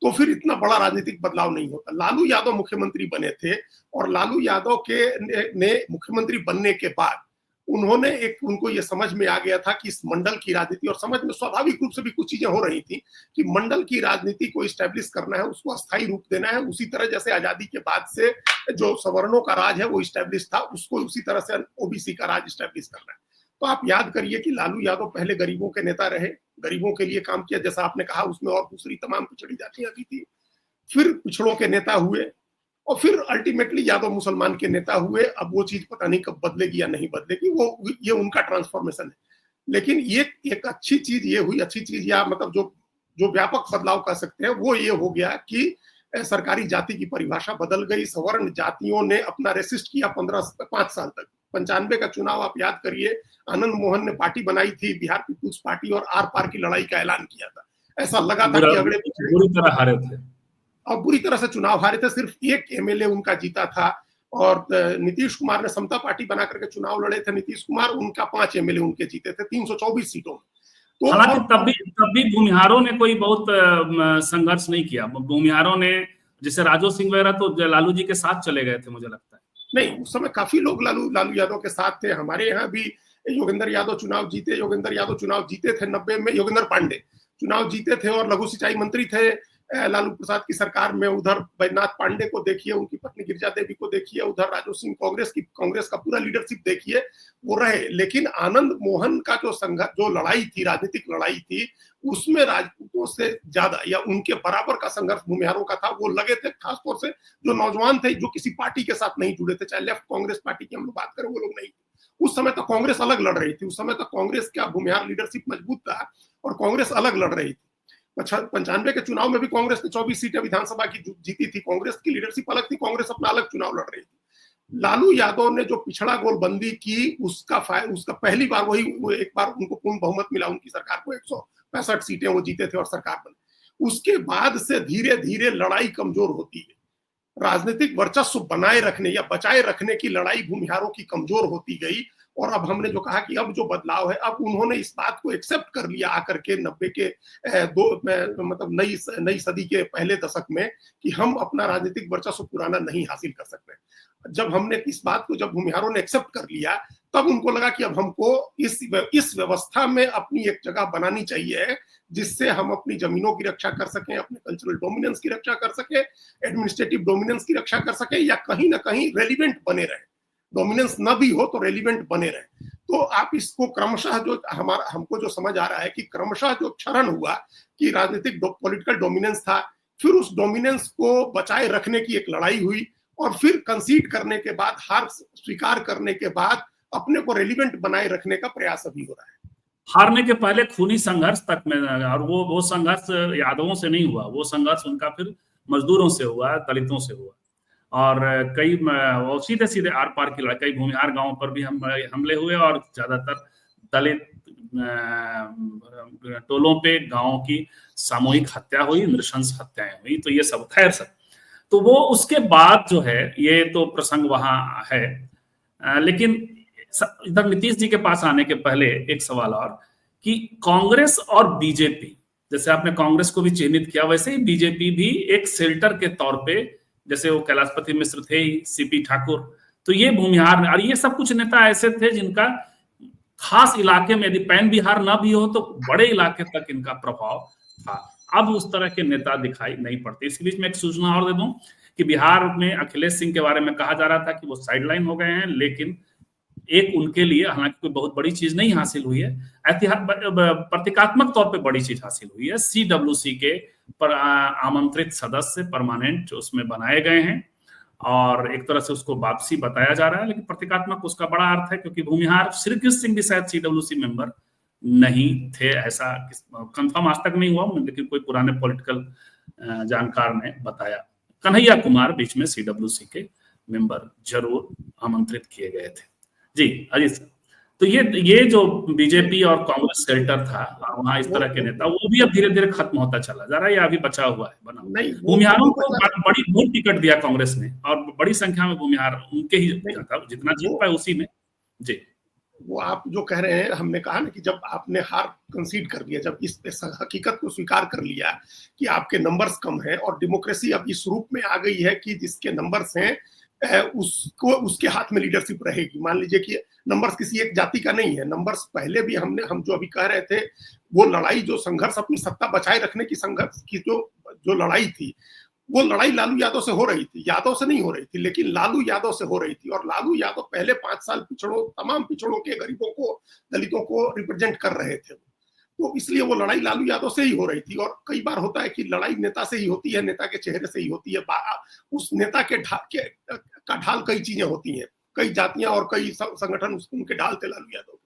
तो फिर इतना बड़ा राजनीतिक बदलाव नहीं होता। लालू यादव मुख्यमंत्री बने थे और लालू यादव ने मुख्यमंत्री बनने के बाद उनको ये समझ में आ गया था कि इस मंडल की राजनीति, और समझ में स्वाभाविक रूप से भी कुछ चीजें हो रही थी कि मंडल की राजनीति को स्टैब्लिश करना है, उसको अस्थायी रूप देना है। उसी तरह जैसे आजादी के बाद से जो सवर्णों का राज है वो स्टैब्लिश था, उसको उसी तरह से ओबीसी का राज स्टैब्लिश करना है। तो आप याद करिए कि लालू यादव पहले गरीबों के नेता रहे, गरीबों के लिए काम किया, जैसा आपने कहा, उसमें और दूसरी तमाम पिछड़ी जातियां भी थी, फिर पिछड़ों के नेता हुए और फिर अल्टीमेटली यादव मुसलमान के नेता हुए। अब वो चीज पता नहीं कब बदलेगी या नहीं बदलेगी, ये उनका ट्रांसफॉर्मेशन है। लेकिन ये एक अच्छी चीज ये हुई, अच्छी चीज या मतलब जो व्यापक बदलाव कह सकते हैं, वो ये हो गया कि सरकारी जाति की परिभाषा बदल गई। सवर्ण जातियों ने अपना रेसिस्ट किया 5 साल तक। 95 का चुनाव आप याद करिए, आनंद मोहन ने पार्टी बनाई थी, बिहार पीपुल्स पार्टी, और आर पार की लड़ाई का ऐलान किया था। ऐसा लगा था कि अगले बुरी तरह हारे थे और बुरी तरह से चुनाव हारे थे। सिर्फ एक एमएलए उनका जीता था, और नीतीश कुमार ने समता पार्टी बना करके चुनाव लड़े थे। नीतीश कुमार, उनका 5 एमएलए उनके जीते थे 324 सीटों में। तो हालांकि तब भी भूमिहारों ने कोई बहुत संघर्ष नहीं किया। भूमिहारों ने, जैसे राजो सिंह वगैरह, तो लालू जी के साथ चले गए थे, मुझे लगता है। नहीं, उस समय काफी लोग लालू यादव के साथ थे। हमारे यहाँ भी योगेंद्र यादव चुनाव जीते थे 90 में। योगेंद्र पांडे चुनाव जीते थे और लघु सिंचाई मंत्री थे लालू प्रसाद की सरकार में। उधर बैजनाथ पांडे को देखिए, उनकी पत्नी गिरिजा देवी को देखिए, उधर राजो सिंह, कांग्रेस का पूरा लीडरशिप देखिए, वो रहे। लेकिन आनंद मोहन का जो लड़ाई थी, राजनीतिक लड़ाई थी, उसमें राजपूतों से ज्यादा या उनके बराबर का संघर्ष भूमिहारों का था। वो लगे थे, खासतौर से जो नौजवान थे, जो किसी पार्टी के साथ नहीं जुड़े थे, चाहे लेफ्ट कांग्रेस पार्टी की हम लोग बात करें, वो लोग नहीं थे। उस समय तक कांग्रेस अलग लड़ रही थी, उस समय तक कांग्रेस का भूमिहार लीडरशिप मजबूत था और कांग्रेस अलग लड़ रही थी। 95 के चुनाव में भी कांग्रेस ने 24 सीटें विधानसभा की जीती थी। कांग्रेस की लीडरशिप अलग थी, कांग्रेस अपना अलग चुनाव लड़ रही थी। लालू यादव ने जो पिछड़ा गोलबंदी की, उसका पहली बार एक बार उनको पूर्ण बहुमत मिला, उनकी सरकार को 165 सीटें वो जीते थे और सरकार बनी। उसके बाद से धीरे धीरे लड़ाई कमजोर होती है। राजनीतिक वर्चस्व बनाए रखने या बचाए रखने की लड़ाई भूमिहारों की कमजोर होती गई। और अब हमने जो कहा कि अब जो बदलाव है, अब उन्होंने इस बात को एक्सेप्ट कर लिया आकर के 90 के मतलब नई सदी के पहले दशक में, कि हम अपना राजनीतिक वर्चस्व पुराना नहीं हासिल कर सकते। जब हमने इस बात को, जब भूमिहारों ने एक्सेप्ट कर लिया, तब उनको लगा कि अब हमको इस व्यवस्था में अपनी एक जगह बनानी चाहिए, जिससे हम अपनी जमीनों की रक्षा कर सकें, अपने कल्चरल डोमिनेंस की रक्षा कर सकें, एडमिनिस्ट्रेटिव डोमिनेंस की रक्षा कर सकें, या कहीं ना कहीं रेलिवेंट बने रहे। डोमिनेंस न भी हो तो रेलिवेंट बने रहे। तो आप इसको क्रमशः, जो हमको जो समझ आ रहा है कि क्रमशः जो क्षरण हुआ कि राजनीतिक पॉलिटिकल डोमिनेंस था, फिर उस डोमिनेंस को बचाए रखने की एक लड़ाई हुई, और फिर कंसीड करने के बाद, हार स्वीकार करने के बाद, अपने को रेलिवेंट बनाए रखने का प्रयास अभी हो रहा है। हारने के पहले खूनी संघर्ष तक में, और वो संघर्ष यादवों से नहीं हुआ, वो संघर्ष उनका फिर मजदूरों से हुआ, दलितों से हुआ। और कई वो सीधे सीधे आर पार की कई भूमिहार गांवों पर भी हमले हुए, और ज्यादातर दलित टोलों पे गांवों की सामूहिक हत्या हुई, नृशंस हत्याएं हुई। तो ये सब खैर सब, तो वो उसके बाद जो है ये तो प्रसंग वहां है। लेकिन इधर नीतीश जी के पास आने के पहले एक सवाल और, कि कांग्रेस और बीजेपी, जैसे आपने कांग्रेस को भी चिन्हित किया, वैसे ही बीजेपी भी एक शेल्टर के तौर पे, जैसे वो कैलाशपति मिश्र थे ही, सीपी ठाकुर, तो ये भूमिहार और ये सब कुछ नेता ऐसे थे जिनका खास इलाके में यदि पैन बिहार ना भी हो तो बड़े इलाके तक इनका प्रभाव था। अब उस तरह के नेता दिखाई नहीं पड़ते। इसी बीच में एक सूचना और दे दूं कि बिहार में अखिलेश सिंह के बारे में कहा जा रहा था कि वो साइडलाइन हो गए हैं, लेकिन एक उनके लिए हालांकि कोई बहुत बड़ी चीज नहीं हासिल हुई है, प्रतीकात्मक तौर पे बड़ी चीज हासिल हुई है। CWC के आमंत्रित सदस्य परमानेंट उसमें बनाए गए हैं, और एक तरह से उसको वापसी बताया जा रहा है, लेकिन प्रतीकात्मक उसका बड़ा अर्थ है, क्योंकि भूमिहार श्री कृष्ण सिंह भी शायद CWC मेंबर नहीं थे, ऐसा कंफर्म आज तक नहीं हुआ, लेकिन कोई पुराने पॉलिटिकल जानकार ने बताया। कन्हैया कुमार बीच में CWC के मेंबर जरूर आमंत्रित किए गए थे। जी अजीत सर, तो ये जो बीजेपी और कांग्रेस शेल्टर था वहां, इस तरह के नेता, वो भी अब धीरे धीरे खत्म होता चला जा रहा है, या अभी बचा हुआ है बना? नहीं, भूमिहारों को बड़ी बहुत टिकट दिया कांग्रेस ने, और बड़ी संख्या में भूमिहार उनके ही जितना जीत पाए उसी में। जी, वो आप जो कह रहे हैं, हमने कहा ना कि जब आपने हार कंसीड कर लिया, जब इस हकीकत को स्वीकार कर लिया कि आपके नंबर्स कम हैं, और डेमोक्रेसी अब इस रूप में आ गई है कि जिसके नंबर्स हैं उसको उसके हाथ में लीडरशिप रहेगी। मान लीजिए कि नंबर्स किसी एक जाति का नहीं है, नंबर्स पहले भी हम जो अभी कह रहे थे, वो लड़ाई जो संघर्ष अपनी सत्ता बचाए रखने की संघर्ष की जो लड़ाई थी, वो लड़ाई लालू यादव से हो रही थी, यादव से नहीं हो रही थी, लेकिन लालू यादव से हो रही थी। और लालू यादव पहले 5 साल तमाम पिछड़ों के, गरीबों को, दलितों को रिप्रेजेंट कर रहे थे, तो इसलिए वो लड़ाई लालू यादव से ही हो रही थी। और कई बार होता है कि लड़ाई नेता से ही होती है, नेता के चेहरे से ही होती है, उस नेता के ढाल कई चीजें होती हैं, कई जातियां और कई संगठन उनके ढाल थे लालू यादव।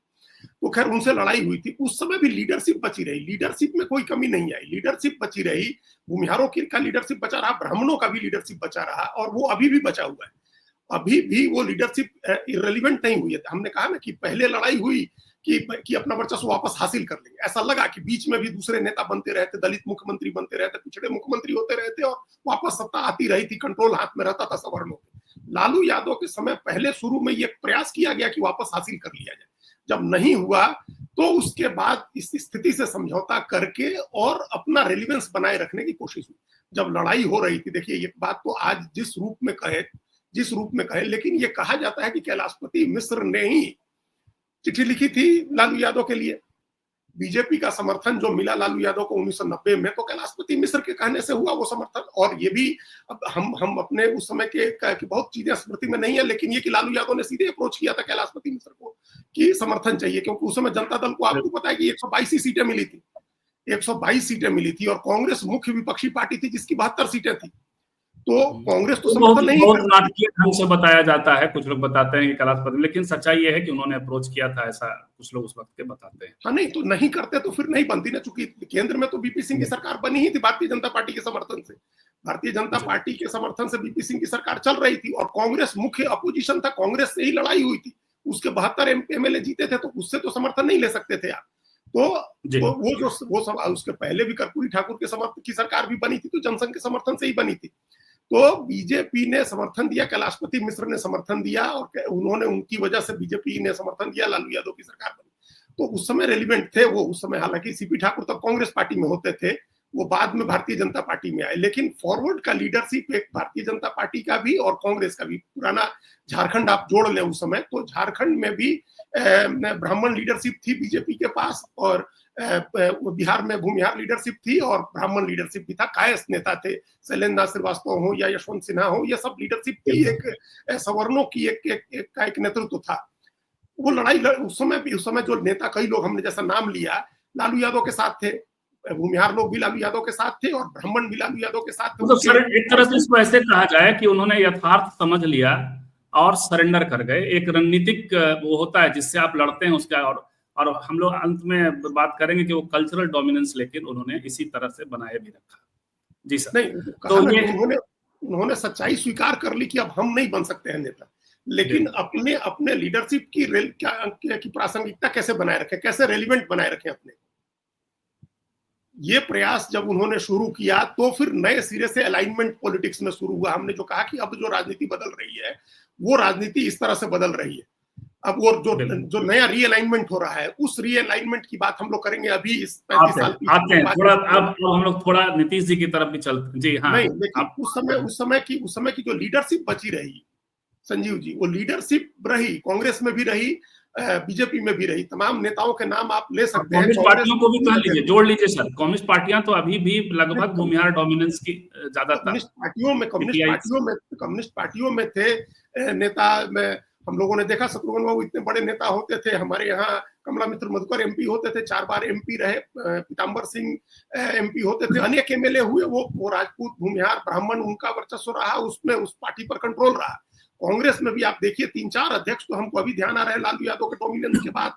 तो खैर उनसे लड़ाई हुई थी, उस समय भी लीडरशिप बची रही, लीडरशिप में कोई कमी नहीं आई, लीडरशिप बची रही, भूमिहारों का लीडरशिप बचा रहा, ब्राह्मणों का भी लीडरशिप बचा रहा, और वो अभी भी बचा हुआ है। अभी भी वो लीडरशिप इररिलेवेंट नहीं हुई है। हमने कहा ना कि पहले लड़ाई हुई कि अपना वर्चस्व वापस हासिल कर लेंगे, ऐसा लगा कि बीच में भी दूसरे नेता बनते रहे थे, दलित मुख्यमंत्री बनते रहे थे, पिछड़े मुख्यमंत्री होते रहे थे, और वापस सत्ता आती रही थी, कंट्रोल हाथ में रहता था सवर्णों के। लालू यादव के समय पहले शुरू में ये प्रयास किया गया कि वापस हासिल कर लिया जाए, जब नहीं हुआ तो उसके बाद इस स्थिति से समझौता करके और अपना रेलिवेंस बनाए रखने की कोशिश हुई। जब लड़ाई हो रही थी, देखिए एक बात तो आज जिस रूप में कहे, लेकिन ये कहा जाता है कि कैलाशपति मिश्र ने ही चिट्ठी लिखी थी लालू यादव के लिए। बीजेपी का समर्थन जो मिला लालू यादव को 1990 में, तो कैलाशपति मिश्र के कहने से हुआ वो समर्थन। और ये भी अब हम अपने उस समय के बहुत चीजें स्मृति में नहीं है, लेकिन ये कि लालू यादव ने सीधे अप्रोच किया था कैलाशपति मिश्र को कि समर्थन चाहिए, क्योंकि उस समय जनता दल को आपको पता है कि 122 सीटें मिली थी, 122 सीटें मिली थी, और कांग्रेस मुख्य विपक्षी पार्टी थी जिसकी 72 सीटें थी। तो कांग्रेस तो समर्थन नहीं, बहुत नाटकीय ढंग से बताया जाता है, कुछ लोग बताते हैं कि कैलाशपति, लेकिन सच्चाई ये है कि उन्होंने अप्रोच किया था, ऐसा कुछ लोग उस वक्त के बताते हैं। हाँ, नहीं तो नहीं करते तो फिर नहीं बनती ना, चूंकि केंद्र में तो बीपी सिंह की सरकार बनी ही थी भारतीय जनता पार्टी के समर्थन से, भारतीय जनता पार्टी के समर्थन से बीपी सिंह की सरकार चल रही थी, और कांग्रेस मुख्य अपोजिशन था, कांग्रेस से ही लड़ाई हुई थी, उसके 72 MLA जीते थे, तो उससे तो समर्थन नहीं ले सकते थे आप। तो वो सब उसके पहले भी कर्पूरी ठाकुर के समर्थन की सरकार भी बनी थी, तो जनसंघ के समर्थन से ही बनी थी। तो बीजेपी ने समर्थन दिया, कैलाशपति मिश्र ने समर्थन दिया, और उन्होंने, उनकी वजह से बीजेपी ने समर्थन दिया, लालू यादव की सरकार बनी। तो उस समय रेलिवेंट थे वो, उस समय हालांकि सीपी ठाकुर तब कांग्रेस पार्टी में होते थे, वो बाद में भारतीय जनता पार्टी में आए, लेकिन फॉरवर्ड का लीडरशिप एक भारतीय जनता पार्टी का भी और कांग्रेस का भी, पुराना झारखंड आप जोड़ लें उस समय, तो झारखंड में भी ब्राह्मण लीडरशिप थी बीजेपी के पास, और बिहार में भूमिहार लीडरशिप थी और ब्राह्मण लीडरशिप भी था, कायस्थ नेता थे, शैलेंद्र नाथ श्रीवास्तव हो या यशवंत सिन्हा हो, ये सब लीडरशिप थी, एक सवर्णों की एक नेतृत्व था। वो लड़ाई उस समय जो नेता, कई लोग हमने जैसा नाम लिया, लालू यादव के साथ थे, भूमिहार लोग भी लालू यादव के साथ थे, और ब्राह्मण भी लालू यादव के साथ थे। तो सर एक तरह से इसको ऐसे कहा जाए कि उन्होंने यथार्थ समझ लिया और सरेंडर कर गए। एक रणनीतिक वो होता है जिससे आप लड़ते हैं उसका, और और हम लोग अंत में बात करेंगे कि वो कल्चरल डोमिनेंस लेकिन उन्होंने इसी तरह से बनाए भी रखा। जी सर। नहीं, कहा तो ना ये कि उन्होंने सच्चाई स्वीकार कर ली कि अब हम नहीं बन सकते हैं नेता, लेकिन अपने अपने लीडरशिप की की प्रासंगिकता कैसे बनाए रखें, कैसे रेलिवेंट बनाए रखें अपने, ये प्रयास जब उन्होंने शुरू किया तो फिर नए सिरे से अलाइनमेंट पॉलिटिक्स में शुरू हुआ। हमने जो कहा कि अब जो राजनीति बदल रही है वो राजनीति इस तरह से बदल रही है। अब वो जो नया रीअलाइनमेंट हो रहा है, उस रीअलाइनमेंट की बात हम लोग करेंगे अभी इस 35 साल की आते हैं थोड़ा। अब हम लोग थोड़ा नीतीश जी की तरफ भी चलते हैं। जी हाँ। नहीं, लेकिन उस समय की जो लीडरशिप बची रही संजीव जी, वो लीडरशिप रही, कांग्रेस में भी रही, बीजेपी में भी रही। तमाम नेताओं के नाम आप ले सकते हैं। कम्युनिस्ट पार्टियों को भी कह लीजिए, जोड़ लीजिए सर। कम्युनिस्ट पार्टियां तो अभी भी लगभग भूमिहार डोमिनेंस की ज्यादातर कम्युनिस्ट पार्टियों में थे नेता में। हम लोगों ने देखा शत्रुघ्न बाबू इतने बड़े नेता होते थे, हमारे यहाँ कमला मित्र मधुकर एमपी होते थे, 4 बार एमपी रहे, पीताम्बर सिंह एमपी होते थे, अनेक एमएलए हुए। वो राजपूत, भूमिहार, ब्राह्मण, उनका वर्चस्व रहा, उसमें उस पार्टी पर कंट्रोल रहा। कांग्रेस में भी आप देखिए 3-4 अध्यक्ष तो हमको अभी ध्यान आ रहे हैं लालू यादव के डोमिनेंस के बाद,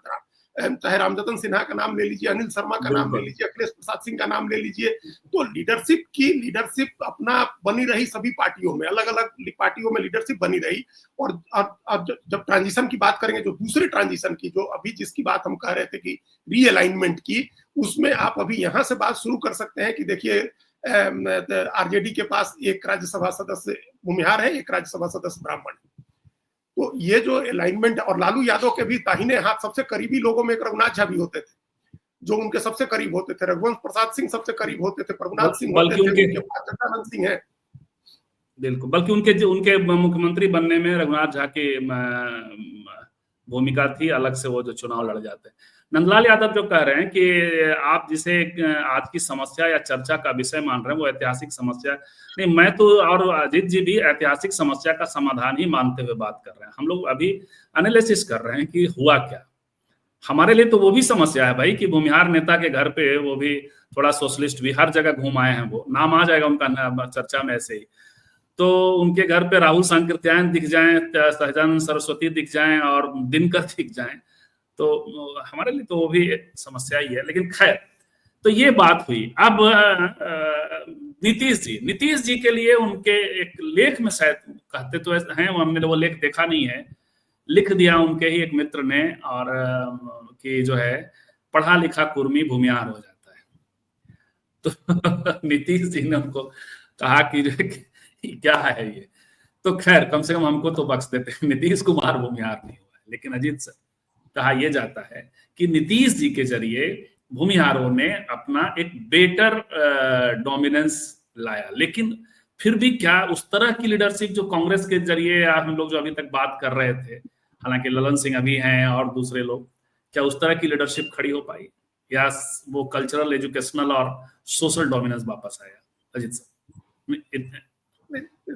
चाहे रामजतन सिन्हा का नाम ले लीजिए, अनिल शर्मा का नाम ले लीजिए, अखिलेश प्रसाद सिंह का नाम ले लीजिए। तो लीडरशिप अपना बनी रही सभी पार्टियों में, अलग अलग पार्टियों में लीडरशिप बनी रही। और अब जब ट्रांजिशन की बात करेंगे, जो दूसरे ट्रांजिशन की, जो अभी जिसकी बात हम कह रहे थे कि रीअलाइनमेंट की, उसमें आप अभी यहाँ से बात शुरू कर सकते हैं कि देखिए आरजेडी के पास एक राज्यसभा सदस्य भूमिहार है, एक राज्यसभा सदस्य ब्राह्मण है। तो ये जो अलाइनमेंट, और लालू यादव के भी दाहिने हाथ सबसे करीबी लोगों में एक रघुनाथ झा भी होते थे, जो उनके सबसे करीब होते थे। रघुवंश प्रसाद सिंह सबसे करीब होते थे, प्रभुनाथ सिंह होते थे, उनके पास जगदानंद सिंह है। बिल्कुल, बल्कि उनके मुख्यमंत्री बनने में रघुनाथ झा की भूमिका थी अलग से, वो जो चुनाव लड़ जाते हैं। नंदलाल यादव जो कह रहे हैं कि आप जिसे आज की समस्या या चर्चा का विषय मान रहे हैं वो ऐतिहासिक समस्या, नहीं, मैं तो और अजीत जी भी ऐतिहासिक समस्या का समाधान ही मानते हुए बात कर रहे हैं। हम लोग अभी एनालिसिस कर रहे हैं कि हुआ क्या। हमारे लिए तो वो भी समस्या है भाई कि भूमिहार नेता के घर पे, वो भी थोड़ा सोशलिस्ट भी, हर जगह घूम आए हैं, वो नाम आ जाएगा उनका चर्चा में ऐसे ही। तो उनके घर पे राहुल सांकृत्यायन दिख जाएं, सहजानंद सरस्वती दिख जाएं और दिनकर दिख जाएं, तो हमारे लिए तो वो भी समस्या ही है। लेकिन खैर, तो ये बात हुई। अब नीतीश जी के लिए उनके एक लेख में शायद कहते तो हैं, हमने वो लेख देखा नहीं है, लिख दिया उनके ही एक मित्र ने, और कि जो है पढ़ा लिखा कुर्मी भूमिहार हो जाता है। तो नीतीश जी ने उनको कहा कि क्या है ये। तो खैर, कम से कम हमको तो बख्श देते हैं, नीतीश कुमार भूमिहार नहीं हुआ है। लेकिन अजीत सर, कहा यह जाता है कि नीतीश जी के जरिए भूमिहारों ने अपना एक बेटर डोमिनेंस लाया। लेकिन फिर भी क्या उस तरह की लीडरशिप जो कांग्रेस के जरिए हम लोग जो अभी तक बात कर रहे थे, हालांकि ललन सिंह अभी हैं और दूसरे लोग, क्या उस तरह की लीडरशिप खड़ी हो पाई, या वो कल्चरल, एजुकेशनल और सोशल डोमिनेंस वापस आया? अजीत सर,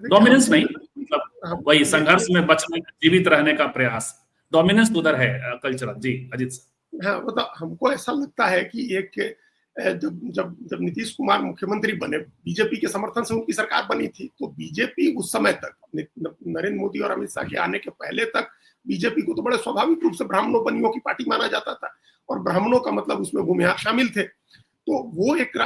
डोमिनेंस नहीं, मतलब वही संघर्ष में बचने, जीवित रहने का प्रयास, डोमिनेंस उधर है कल्चरल। जी अजीत सर। हाँ, मतलब हमको ऐसा लगता है कि एक जब नीतीश कुमार मुख्यमंत्री बने, बीजेपी के समर्थन से उनकी सरकार बनी थी, तो बीजेपी उस समय तक, नरेंद्र मोदी और अमित शाह के आने के पहले तक, बीजेपी को तो बड़े स्वाभाविक रूप से ब्राह्मणों बनियों की पार्टी माना जाता था, और ब्राह्मणों का मतलब उसमें भूमिहार शामिल थे। तो वो एक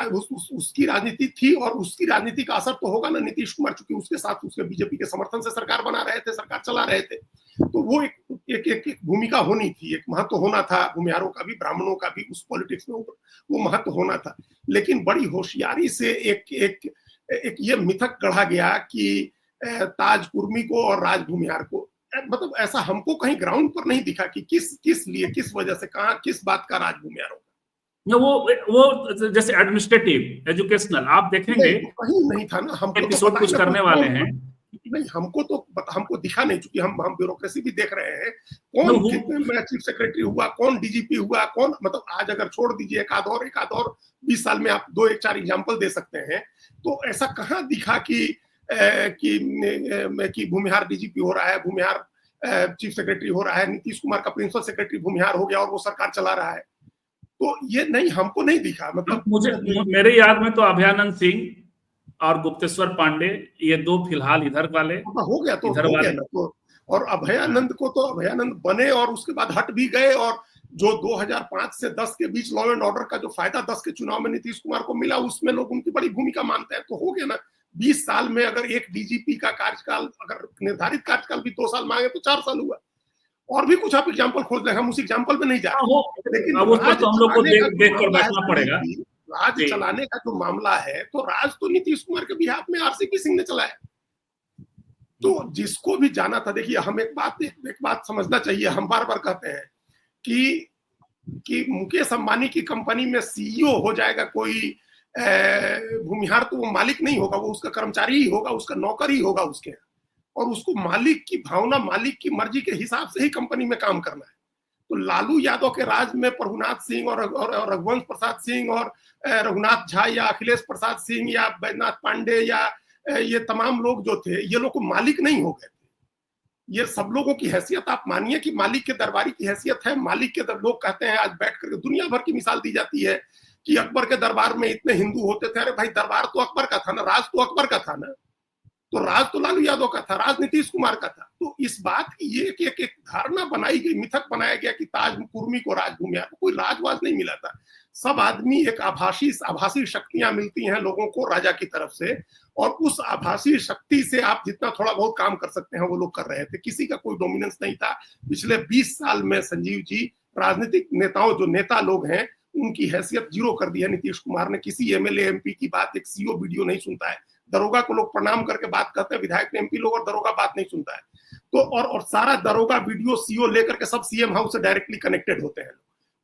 उसकी राजनीति थी, और उसकी राजनीति का असर तो होगा ना नीतीश कुमार, चूंकि उसके साथ उसके बीजेपी के समर्थन से सरकार बना रहे थे, सरकार चला रहे थे। तो वो एक भूमिका होनी थी, एक महत्व होना था भूमिहारों का भी, ब्राह्मणों का भी उस पॉलिटिक्स में वो महत्व होना था। लेकिन बड़ी होशियारी से एक ये मिथक गढ़ा गया कि ताज कुर्मी को और राज भूमिहार को, मतलब ऐसा हमको कहीं ग्राउंड पर नहीं दिखा कि किस लिए, किस वजह से, कहाँ, किस बात का राज भूमिहार होगा। वो जैसे एडमिनिस्ट्रेटिव, एजुकेशनल, आप देखेंगे कहीं नहीं था ना। हम एपिसोड कुछ करने वाले हैं, नहीं, हमको दिखा नहीं, चूंकि हम ब्यूरोक्रेसी भी देख रहे हैं, कौन चीफ सेक्रेटरी हुआ, कौन डीजीपी हुआ, कौन, मतलब आज अगर छोड़ दीजिए एक आध और 20 साल में आप 2-4 एग्जांपल दे सकते हैं, तो ऐसा कहाँ दिखा कि भूमिहार डीजीपी हो रहा है, भूमिहार चीफ सेक्रेटरी हो रहा है, नीतीश कुमार का प्रिंसिपल सेक्रेटरी भूमिहार हो गया और वो सरकार चला रहा है। तो ये नहीं, हमको नहीं दिखा। मतलब मेरे याद में तो अभयानंद सिंह और गुप्तेश्वर पांडे, ये 2 फिलहाल इधर वाले हो गया, तो इधर वाले। तो और अभयानंद बने और उसके बाद हट भी गए, और जो 2005 से 10 के बीच लॉ एंड ऑर्डर का जो फायदा 10 के चुनाव में नीतीश कुमार को मिला, उसमें लोग उनकी बड़ी भूमिका मानते हैं। तो हो गया ना, 20 साल में अगर एक डीजीपी का कार्यकाल, अगर निर्धारित कार्यकाल भी 2 साल मांगे तो 4 साल हुआ। और भी कुछ आप एग्जाम्पल खोज लें, हम उस एग्जाम्पल में नहीं जा रहे, लेकिन तो हम लोग को देख कर बैठना पड़ेगा। राज चलाने का जो मामला है, तो राज तो नीतीश कुमार के बिहाफ में आरसीपी सिंह ने चलाया। तो जिसको भी जाना था, देखिए हम एक बात समझना चाहिए, हम बार बार कहते हैं कि मुकेश अंबानी की कंपनी में सीईओ हो जाएगा कोई भूमिहार, तो वो मालिक नहीं होगा, वो उसका कर्मचारी ही होगा, उसका नौकर ही होगा उसके, और उसको मालिक की भावना, मालिक की मर्जी के हिसाब से ही कंपनी में काम करना है। तो लालू यादव के राज में प्रभुनाथ सिंह और रघुवंश प्रसाद सिंह और रघुनाथ झा या अखिलेश प्रसाद सिंह या बैजनाथ पांडे या ये तमाम लोग जो थे, ये लोग को मालिक नहीं हो गए थे। ये सब लोगों की हैसियत आप मानिए कि मालिक के दरबारी की हैसियत है। मालिक के लोग कहते हैं, आज बैठ करके दुनिया भर की मिसाल दी जाती है कि अकबर के दरबार में इतने हिंदू होते थे। अरे भाई, दरबार तो अकबर का था ना, राज तो अकबर का था ना, तो राज तो लालू यादव का था, राज नीतीश कुमार का था। तो इस बात की ये एक धारणा बनाई गई, मिथक बनाया गया कि ताज कुर्मी को राज भूमिया, कोई राजवाज नहीं मिला था। सब आदमी एक आभासी शक्तियां मिलती हैं लोगों को राजा की तरफ से, और उस आभासी शक्ति से आप जितना थोड़ा बहुत काम कर सकते हैं वो लोग कर रहे थे। किसी का कोई डोमिनेंस नहीं था। पिछले 20 साल में संजीव जी, राजनीतिक नेताओं, जो नेता लोग हैं, उनकी हैसियत जीरो कर दी है नीतीश कुमार ने। किसी एमएलए एमपी की बात, एक सीओ वीडियो नहीं सुनता है। दरोगा को लोग प्रणाम करके बात करते हैं, विधायक एमपी लोग, और दरोगा बात नहीं सुनता है। तो और सारा दरोगा वीडियो सीओ लेकर के सब सीएम हाउस से डायरेक्टली कनेक्टेड होते हैं।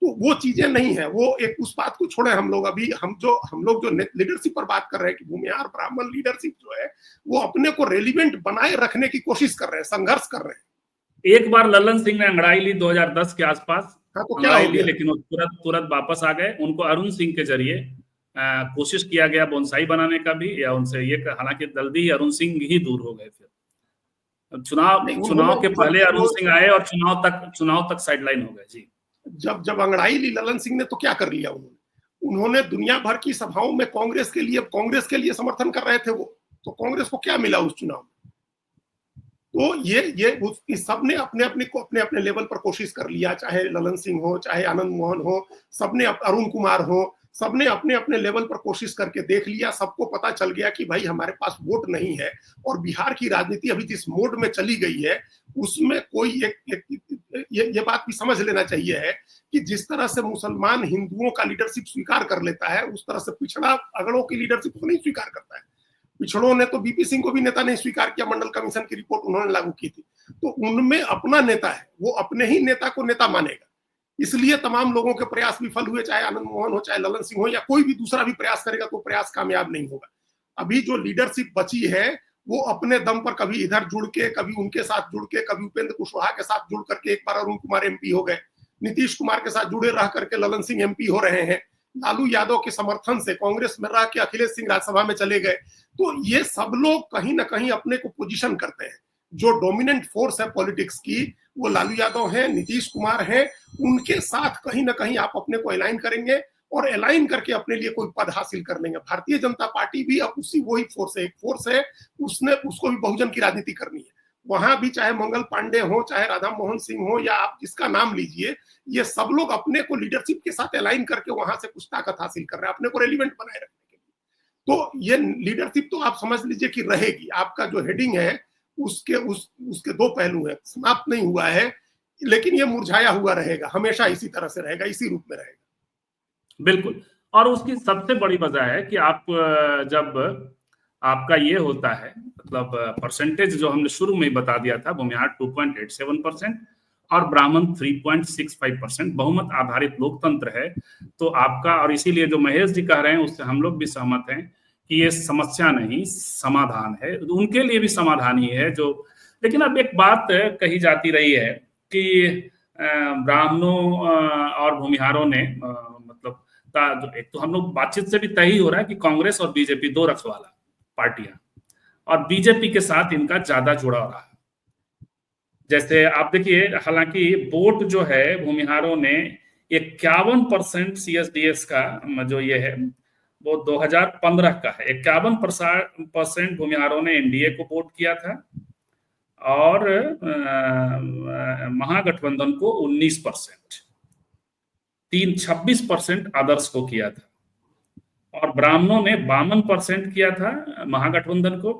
तो वो चीजें नहीं है। वो एक, उस बात को छोड़े हम लोग। अभी हम लोग जो लीडरशिप पर बात कर रहे हैं कि भूमिहार ब्राह्मण लीडरशिप जो है, वो अपने को रेलिवेंट बनाए रखने की कोशिश कर रहे हैं, संघर्ष कर रहे हैं। एक बार ललन सिंह ने अंगड़ाई ली 2010 के आसपास, हाँ, तो क्या हो गया? लेकिन वो तुरंत वापस आ गए। उनको अरुण सिंह के जरिए कोशिश किया गया बोनसाई बनाने का भी, या उनसे ये, हालांकि जल्दी ही अरुण सिंह ही दूर हो गए। फिर चुनाव के पहले अरुण सिंह आए और चुनाव तक साइडलाइन हो गए। जी, जब अंगड़ाई ली ललन सिंह ने, तो क्या कर लिया उन्होंने दुनिया भर की सभाओं में कांग्रेस के लिए समर्थन कर रहे थे वो। तो कांग्रेस को क्या मिला उस चुनाव में? तो ये सब ने अपने अपने लेवल पर कोशिश कर लिया, चाहे ललन सिंह हो, चाहे आनंद मोहन हो, सबने, अरुण कुमार हो, सबने अपने अपने लेवल पर कोशिश करके देख लिया। सबको पता चल गया कि भाई हमारे पास वोट नहीं है। और बिहार की राजनीति अभी जिस मोड में चली गई है, उसमें कोई ये बात भी समझ लेना चाहिए है कि जिस तरह से मुसलमान हिंदुओं का लीडरशिप स्वीकार कर लेता है, उस तरह से पिछड़ा अगड़ों की लीडरशिप को नहीं स्वीकार करता है। पिछड़ों ने तो बीपी सिंह को भी नेता नहीं स्वीकार किया। मंडल कमीशन की रिपोर्ट उन्होंने लागू की थी। तो उनमें अपना नेता है, वो अपने ही नेता को नेता मानेगा। इसलिए तमाम लोगों के प्रयास विफल हुए, चाहे आनंद मोहन हो, चाहे ललन सिंह हो, या कोई भी दूसरा भी प्रयास करेगा तो प्रयास कामयाब नहीं होगा। अभी जो लीडरशिप बची है, वो अपने दम पर कभी इधर जुड़ के, कभी उनके साथ जुड़ के, कभी उपेंद्र कुशवाहा के साथ जुड़ करके, एक बार अरुण कुमार एमपी हो गए, नीतीश कुमार के साथ जुड़े रह करके ललन सिंह एमपी हो रहे हैं, लालू यादव के समर्थन से कांग्रेस में रह के अखिलेश सिंह राज्यसभा में चले गए। तो ये सब लोग कहीं ना कहीं अपने को पोजीशन करते हैं। जो डोमिनेंट फोर्स है पॉलिटिक्स की, वो लालू यादव है, नीतीश कुमार है। उनके साथ कहीं ना कहीं आप अपने को अलाइन करेंगे, और अलाइन करके अपने लिए कोई पद हासिल कर लेंगे। भारतीय जनता पार्टी भी अब वही फोर्स है, एक फोर्स है, उसको भी बहुजन की राजनीति करनी है। वहां भी चाहे मंगल पांडे हो, चाहे राधा मोहन सिंह हो, या आप जिसका नाम लीजिए, ये सब लोग अपने को लीडरशिप के साथ अलाइन करके वहां से कुछ ताकत हासिल कर रहे हैं, अपने को रेलिवेंट बनाए रखने के लिए। तो ये लीडरशिप तो आप समझ लीजिए कि रहेगी। आपका जो हेडिंग है, उसके दो पहलू हैं, समाप्त नहीं हुआ है, लेकिन ये मुरझाया हुआ रहेगा, हमेशा इसी तरह से रहेगा, इसी रूप में रहेगा। बिल्कुल। और उसकी सबसे बड़ी वजह है कि आप जब आपका ये होता है, मतलब परसेंटेज जो हमने शुरू में ही बता दिया था, भूमिहार 2.87% और ब्राह्मण 3.65%, बहुमत आधारित लोकतंत्र है। तो आपका, और इसीलिए जो महेश जी कह रहे हैं उससे हम लोग भी सहमत हैं कि ये समस्या नहीं, समाधान है। उनके लिए भी समाधान ही है जो। लेकिन अब एक बात कही जाती रही है कि ब्राह्मणों और भूमिहारों ने मतलब एक तो हम लोग बातचीत से भी तय ही हो रहा है कि कांग्रेस और बीजेपी दो रखवाला पार्टियां, और बीजेपी के साथ इनका ज्यादा जुड़ाव रहा। जैसे आप देखिए, हालांकि वोट जो है भूमिहारों ने 51% CSDS का जो ये है वो 2015 का है। 51% भूमिहारों ने एनडीए को वोट किया था, और महागठबंधन को 19%। 26% अदर्स को किया था, और ब्राह्मणों ने 52% किया था महागठबंधन को,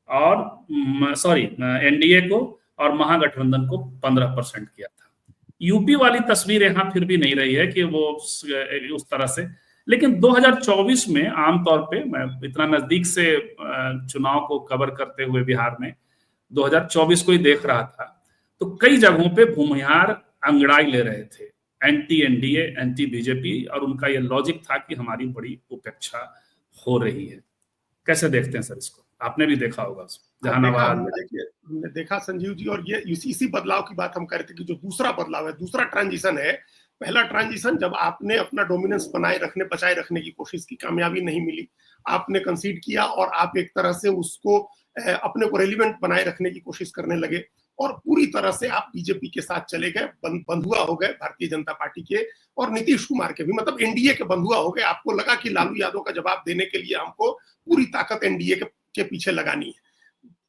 और सॉरी एनडीए को, और महागठबंधन को 15% किया था। यूपी वाली तस्वीर यहाँ फिर भी नहीं रही है कि वो उस तरह से, लेकिन 2024 में आमतौर पे, मैं इतना नजदीक से चुनाव को कवर करते हुए बिहार में 2024 को ही देख रहा था, तो कई जगहों पे भूमिहार अंगड़ाई ले रहे थे, एंटी एनडीए, एंटी बीजेपी, और उनका ये लॉजिक था कि हमारी बड़ी उपेक्षा हो रही है। कैसे देखते हैं सर इसको? आपने भी देखा होगा जहानाबाद। हमने देखा संजीव जी, और ये इसी बदलाव की बात हम कर रहे थे कि जो दूसरा बदलाव है, दूसरा ट्रांजिशन है। पहला ट्रांजिशन जब आपने अपना डोमिनेंस बचाए रखने की कोशिश की, कामयाबी नहीं मिली, आपने कंसीड किया और आप एक तरह से उसको अपने को रेलिवेंट बनाए रखने की कोशिश करने लगे, और पूरी तरह से आप बीजेपी के साथ चले गए, बंधुआ हो गए भारतीय जनता पार्टी के और नीतीश कुमार के भी, मतलब एनडीए के बंधुआ हो गए। आपको लगा कि लालू यादव का जवाब देने के लिए हमको पूरी ताकत एनडीए के पीछे लगानी है।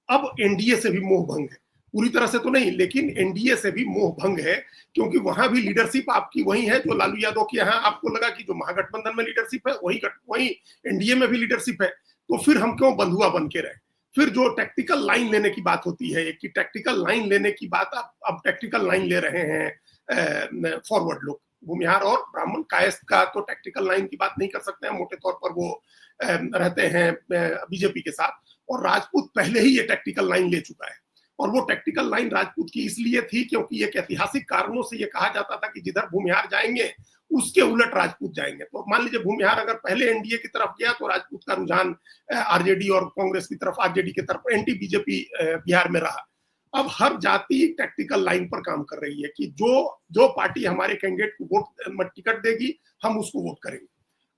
अब एनडीए से भी मोह भंग है, पूरी तरह से तो नहीं, लेकिन एनडीए से भी मोह भंग है, क्योंकि वहां भी लीडरशिप आपकी वही है जो लालू यादव की यहाँ आपको लगा कि जो महागठबंधन में लीडरशिप है वही एनडीए में भी लीडरशिप है। तो फिर हम क्यों बंधुआ बन के रहे? फिर जो टैक्टिकल लाइन लेने की बात होती है कि टैक्टिकल लाइन लेने की बात, अब टैक्टिकल लाइन ले रहे हैं फॉरवर्ड लोग, भूमिहार और ब्राह्मण। कायस्थ का तो टैक्टिकल लाइन की बात नहीं कर सकते हैं, मोटे तौर पर वो रहते हैं बीजेपी के साथ, और राजपूत पहले ही ये टैक्टिकल लाइन ले चुका है। और वो टैक्टिकल लाइन राजपूत की इसलिए थी क्योंकि एक ऐतिहासिक कारणों से ये कहा जाता था कि जिधर भूमिहार जाएंगे उसके उलट राजपूत जाएंगे। तो मान लीजिए भूमिहार अगर पहले एनडीए की तरफ गया तो राजपूत का रुझान आरजेडी और कांग्रेस की तरफ, आरजेडी की तरफ, एंटी बीजेपी बिहार में रहा। अब हर जाति टैक्टिकल लाइन पर काम कर रही है कि जो पार्टी हमारे कैंडिडेट को वोट टिकट देगी हम उसको वोट करेंगे।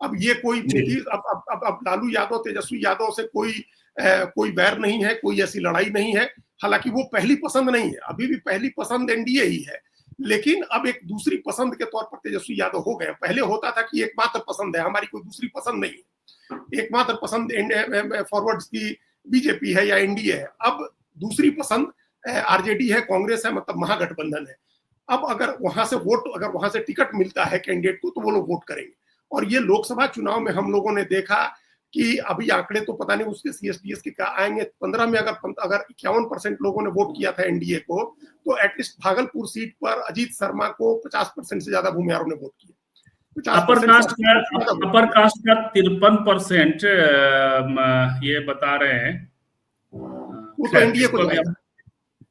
अब ये कोई नीतीश, अब लालू यादव, तेजस्वी यादव से कोई वैर नहीं है, कोई ऐसी लड़ाई नहीं है। हालांकि वो पहली पसंद नहीं है, अभी भी पहली पसंद एनडीए ही है, लेकिन अब एक दूसरी पसंद के तौर पर तेजस्वी यादव हो गए। पहले होता था कि एकमात्र पसंद है, हमारी कोई दूसरी पसंद नहीं है, एकमात्र पसंद फॉरवर्ड की बीजेपी है या एनडीए है। अब दूसरी पसंद आरजेडी है, कांग्रेस है, मतलब महागठबंधन है। अब अगर वहां से टिकट मिलता है कैंडिडेट को तो वो लोग वोट करेंगे। और ये लोकसभा चुनाव में हम लोगों ने देखा कि अभी आंकड़े तो पता नहीं उसके सीएसडीएस के क्या आएंगे, 15 में अगर 51% लोगों ने वोट किया था एनडीए को, तो एटलीस्ट भागलपुर सीट पर अजीत शर्मा को 50% से ज्यादा भूमिहारों ने वोट किया। अपर कास्ट का 53% ये बता रहे हैं, वो तो एनडीए को जाएगा।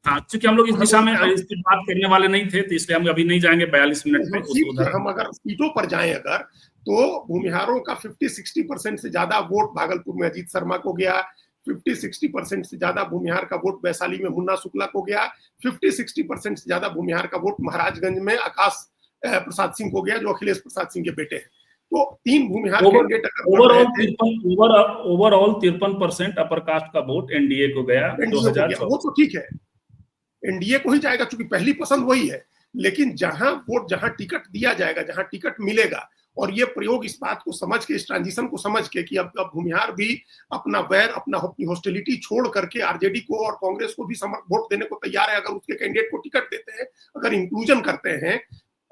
हाँ, क्योंकि हम लोग इस दिशा में इस बात करने वाले नहीं थे, तो इसलिए हम अभी नहीं जाएंगे 42 मिनट में। हम अगर सीटों पर जाएं अगर, तो भूमिहारों का 50-60% से ज्यादा वोट भागलपुर में अजीत शर्मा को गया, 50-60% से ज्यादा भूमिहार का वोट वैशाली में मुन्ना शुक्ला को गया, 50-60% से ज्यादा भूमिहार का वोट महाराजगंज में आकाश प्रसाद सिंह को गया, जो अखिलेश प्रसाद सिंह के बेटे हैं। तो 3 Bhumihar candidate overall 53% upper caste का वोट एनडीए को गया 2024। वो तो ठीक है, एनडीए को ही जाएगा क्योंकि पहली पसंद वही है। लेकिन जहां टिकट दिया जाएगा, जहां टिकट मिलेगा, और ये प्रयोग इस बात को समझ के, इस ट्रांजिशन को समझ के कि अब भूमिहार भी अपना वैर, अपनी हॉस्टिलिटी छोड़ करके आरजेडी को और कांग्रेस को भी वोट देने को तैयार है अगर उसके कैंडिडेट को टिकट देते हैं, अगर इंक्लूजन करते हैं।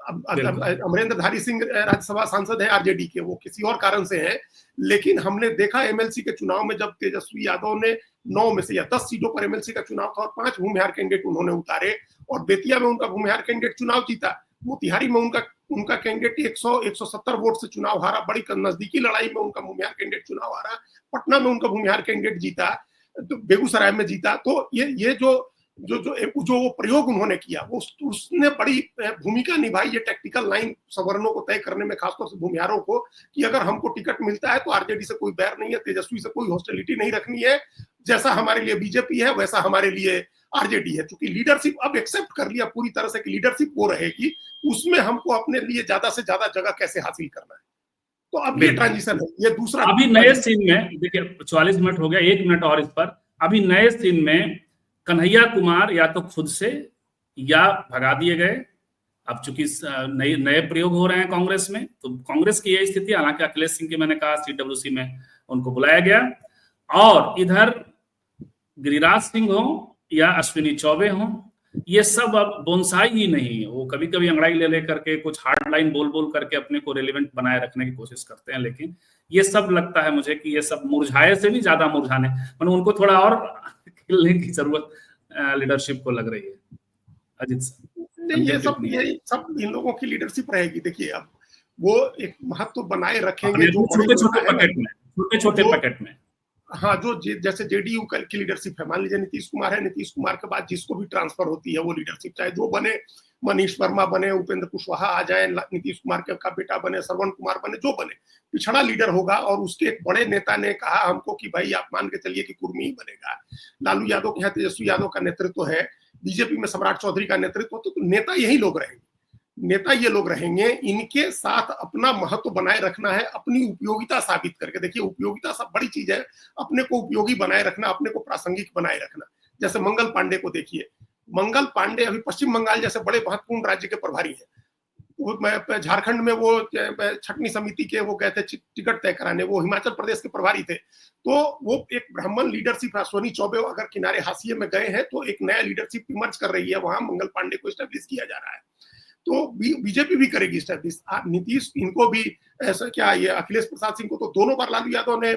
अमरेंद्र धारी सिंह राज्यसभा सांसद है आरजेडी के, वो किसी और कारण से हैं, लेकिन हमने देखा एमएलसी के चुनाव में जब तेजस्वी यादव ने 9 में से या 10 सीटों पर एमएलसी का चुनाव था और 5 भूमिहार कैंडिडेट उन्होंने उतारे, और बेतिया में उनका भूमिहार कैंडिडेट चुनाव जीता, मोतिहारी में उनका कैंडिडेट 170 वोट से चुनाव हारा, बड़ी नजदीकी लड़ाई में उनका भूमिहार कैंडिडेट चुनाव हारा, पटना में उनका भूमिहार कैंडिडेट जीता, तो बेगूसराय में जीता। तो ये जो वो प्रयोग उन्होंने किया, वो उसने बड़ी भूमिका निभाई, ये टैक्टिकल लाइन सवर्णों को तय करने में, खासतौर से भूमिहारों को, कि अगर हमको टिकट मिलता है तो आरजेडी से कोई बैर नहीं है, तेजस्वी से कोई हॉस्टिलिटी नहीं रखनी है, जैसा हमारे लिए बीजेपी है वैसा हमारे लिए आरजेडी है। क्योंकि लीडरशिप अब एक्सेप्ट कर लिया पूरी तरह से कि लीडरशिप वो रहेगी, उसमें हमको अपने लिए ज्यादा से ज्यादा जगह कैसे हासिल करना है। तो अब ये ट्रांजिशन है, ये दूसरा। अभी नए सीन में देखिए, 44 मिनट हो गया, 1 मिनट और इस पर। अभी नए सीन में कन्हैया कुमार या तो खुद से या भगा दिए गए। अब चूंकि नए प्रयोग हो रहे हैं कांग्रेस में, तो कांग्रेस की यही स्थिति। हालांकि अखिलेश सिंह की मैंने कहा सीडब्ल्यूसी में उनको बुलाया गया, और इधर गिरिराज सिंह हो या अश्विनी चौबे हो ये सब अब बोनसाई ही नहीं है। वो कभी कभी अंगड़ाई ले ले करके कुछ हार्ड लाइन बोल बोल करके अपने को रेलिवेंट बनाए रखने की कोशिश करते हैं, लेकिन ये सब लगता है मुझे कि ये सब मुरझाए से भी ज्यादा मुरझाने, मतलब उनको थोड़ा और खिलने की जरूरत लीडरशिप को लग रही है। अजीत सर, नहीं, ये सब इन लोगों की लीडरशिप रहेगी। देखिए, अब वो एक महत्व बनाए रखेंगे जो छोटे छोटे पैकेट में, छोटे छोटे पैकेट में। हाँ, जो जैसे जेडीयू की लीडरशिप है, मान लीजिए नीतीश कुमार है, नीतीश कुमार के बाद जिसको भी ट्रांसफर होती है वो लीडरशिप, चाहे जो बने, मनीष वर्मा बने, उपेंद्र कुशवाहा आ जाए, नीतीश कुमार का बेटा बने, श्रवण कुमार बने, जो बने, पिछड़ा लीडर होगा। और उसके एक बड़े नेता ने कहा हमको कि भाई आप मान के चलिए कि कुर्मी ही बनेगा। लालू यादव के यहाँ तेजस्वी यादव का नेतृत्व है, बीजेपी में सम्राट चौधरी का नेतृत्व, तो नेता यही लोग रहेंगे, नेता ये लोग रहेंगे। इनके साथ अपना महत्व बनाए रखना है, अपनी उपयोगिता साबित करके। देखिए, उपयोगिता सब बड़ी चीज है, अपने को उपयोगी बनाए रखना, अपने को प्रासंगिक बनाए रखना। जैसे मंगल पांडे को देखिए, मंगल पांडे अभी पश्चिम बंगाल जैसे बड़े महत्वपूर्ण राज्य के प्रभारी है। झारखंड में वो छटनी समिति के वो गए थे टिकट तय कराने, वो हिमाचल प्रदेश के प्रभारी थे। तो वो एक ब्राह्मण लीडरशिप, सोनी चौबे अगर किनारे हाशिए में गए हैं तो एक नया लीडरशिप इमर्ज कर रही है वहां, मंगल पांडे को स्टैब्लिश किया जा रहा है। तो बीजेपी भी करेगी स्टैब्लिश। नीतीश इनको भी ऐसा क्या, ये अखिलेश प्रसाद सिंह को तो दोनों बार लालू यादव ने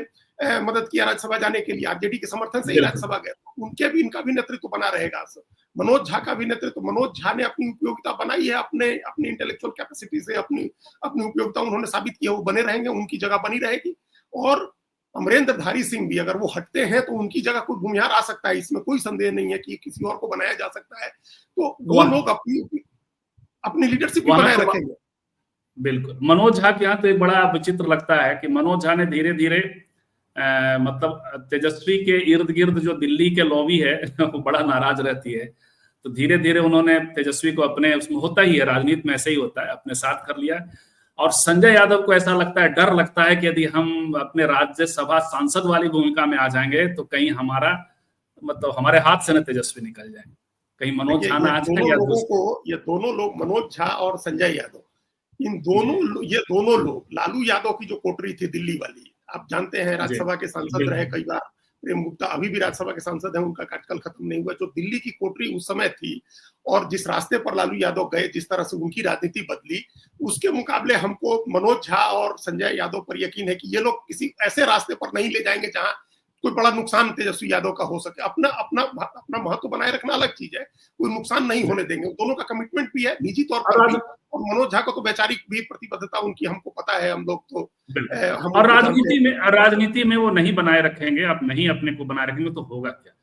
मदद किया राज्यसभा जाने के लिए, आरजेडी के समर्थन से ही राज्यसभा गए, उनके भी इनका भी नेतृत्व बना रहेगा। मनोज झा का भी नेतृत्व, मनोज झा ने अपनी उपयोगिता बनाई है, अपनी इंटेलेक्चुअल कैपेसिटी से अपनी उपयोगिता उन्होंने साबित किया, वो बने रहेंगे, उनकी जगह बनी रहेगी। और अमरेंद्रधारी सिंह भी अगर वो हटते हैं तो उनकी जगह कोई भूमिहार आ सकता है, इसमें कोई संदेह नहीं है कि किसी और को बनाया जा सकता है। तो वो लोग अपनी लीडरशिप बनाए रखेंगे। बिल्कुल। मनोज झा के यहाँ तो एक बड़ा विचित्र लगता है कि मनोज झा ने धीरे धीरे मतलब तेजस्वी के इर्द गिर्द जो दिल्ली के लॉबी है वो बड़ा नाराज रहती है, तो धीरे धीरे उन्होंने तेजस्वी को अपने, उसमें होता ही है, राजनीति में ऐसे ही होता है, अपने साथ कर लिया। और संजय यादव को ऐसा लगता है, डर लगता है कि यदि हम अपने राज्यसभा सांसद वाली भूमिका में आ जाएंगे तो कहीं हमारा मतलब हमारे हाथ से न तेजस्वी निकल जाए, कहीं मनोज झा ना आ जाए। ये दोनों लोग, मनोज झा और संजय यादव, ये दोनों लोग, लालू यादव की जो कोटरी थी दिल्ली वाली, आप जानते हैं राज्यसभा के सांसद रहे कई बार, प्रेम गुप्ता अभी भी राज्यसभा के सांसद हैं, उनका कार्यकाल खत्म नहीं हुआ। जो दिल्ली की कोटरी उस समय थी और जिस रास्ते पर लालू यादव गए, जिस तरह से उनकी राजनीति बदली, उसके मुकाबले हमको मनोज झा और संजय यादव पर यकीन है कि ये लोग किसी ऐसे रास्ते पर नहीं ले जाएंगे जहां कोई बड़ा नुकसान तेजस्वी यादव का हो सके। अपना महत्व बनाए रखना अलग चीज है, कोई नुकसान नहीं होने देंगे, दोनों का कमिटमेंट भी है निजी तौर पर भी। और मनोज झा को तो वैचारिक भी प्रतिबद्धता उनकी हमको पता है, हम लोग तो और राजनीति में वो नहीं बनाए रखेंगे, आप नहीं अपने को बनाए रखेंगे तो होगा क्या।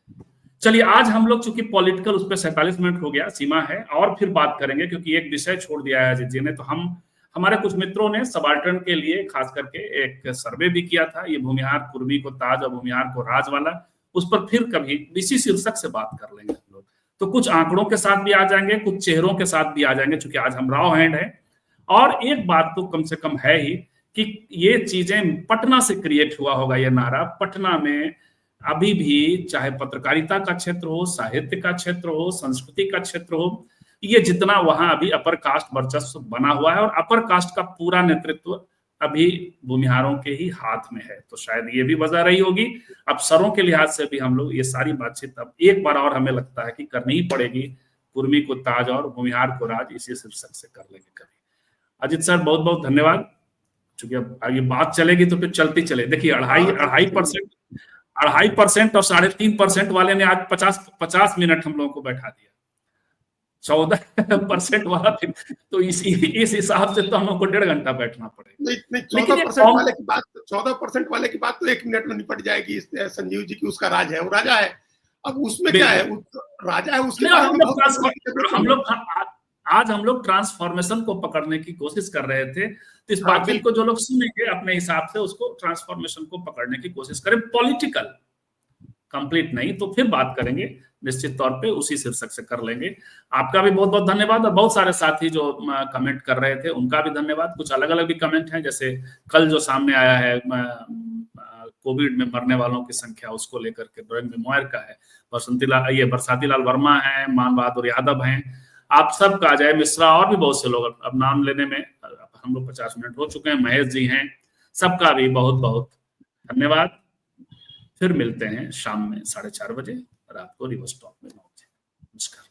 चलिए, आज हम लोग चूंकि पॉलिटिकल उस पर 47 मिनट हो गया, सीमा है, और फिर बात करेंगे क्योंकि एक विषय छोड़ दिया है अजीत जी ने। तो हमारे कुछ मित्रों ने सबाल्टर्न के लिए खास करके एक सर्वे भी किया था, ये भूमिहार कुर्मी को ताज और भूमिहार को राज वाला, उस पर फिर कभी इसी शीर्षक से बात कर लेंगे हम लोग। तो कुछ आंकड़ों के साथ भी आ जाएंगे, कुछ चेहरों के साथ भी आ जाएंगे, चूंकि आज हम राव हैंड है। और एक बात तो कम से कम है ही कि ये चीजें पटना से क्रिएट हुआ होगा, ये नारा पटना में अभी भी, चाहे पत्रकारिता का क्षेत्र हो, साहित्य का क्षेत्र हो, संस्कृति का क्षेत्र हो, ये जितना वहां अभी अपर कास्ट वर्चस्व बना हुआ है और अपर कास्ट का पूरा नेतृत्व अभी भूमिहारों के ही हाथ में है। तो शायद ये भी वजह रही होगी। अफसरों के लिहाज से भी हम लोग ये सारी बातचीत अब एक बार और हमें लगता है कि करनी ही पड़ेगी, कुर्मी को ताज और भूमिहार को राज, इसी शीर्षक से कर लेंगे कभी। अजीत सर, बहुत बहुत धन्यवाद। चूंकि अब आगे बात चलेगी तो फिर चलती चले। देखिए, 2.5% और 3.5% वाले ने आज 50 मिनट हम लोगों को बैठा दिया, 14% वाला फिर, तो इस हिसाब से तो हम लोग को 1.5 घंटा बैठना पड़ेगा। नहीं, 14% वाले की बात तो 1 मिनट में निपट जाएगी। संजीव जी की उसका राज है, वो राजा है। अब उसमें क्या है, राजा है, उसके आज हम लोग ट्रांसफॉर्मेशन को पकड़ने की कोशिश कर रहे थे, तो इस बातचीत को जो लोग सुनेंगे अपने हिसाब से उसको ट्रांसफॉर्मेशन को पकड़ने की कोशिश करें, पॉलिटिकल, कंप्लीट नहीं तो फिर बात करेंगे निश्चित तौर पे, उसी शीर्षक से कर लेंगे। आपका भी बहुत बहुत धन्यवाद, और बहुत सारे साथी जो कमेंट कर रहे थे उनका भी धन्यवाद। कुछ अलग अलग भी कमेंट हैं, जैसे कल जो सामने आया है कोविड में मरने वालों की संख्या, उसको लेकर के ड्राइंग में मोयर का है, बरसाती लाल वर्मा है, मान बहादुर यादव हैं, आप सब का, अजय मिश्रा, और भी बहुत से लोग, अब नाम लेने में हम लोग 50 मिनट हो चुके हैं, महेश जी हैं, सबका भी बहुत बहुत धन्यवाद। फिर मिलते हैं शाम में 4:30 बजे, रात को रिवर्स टॉक में। नमस्कार।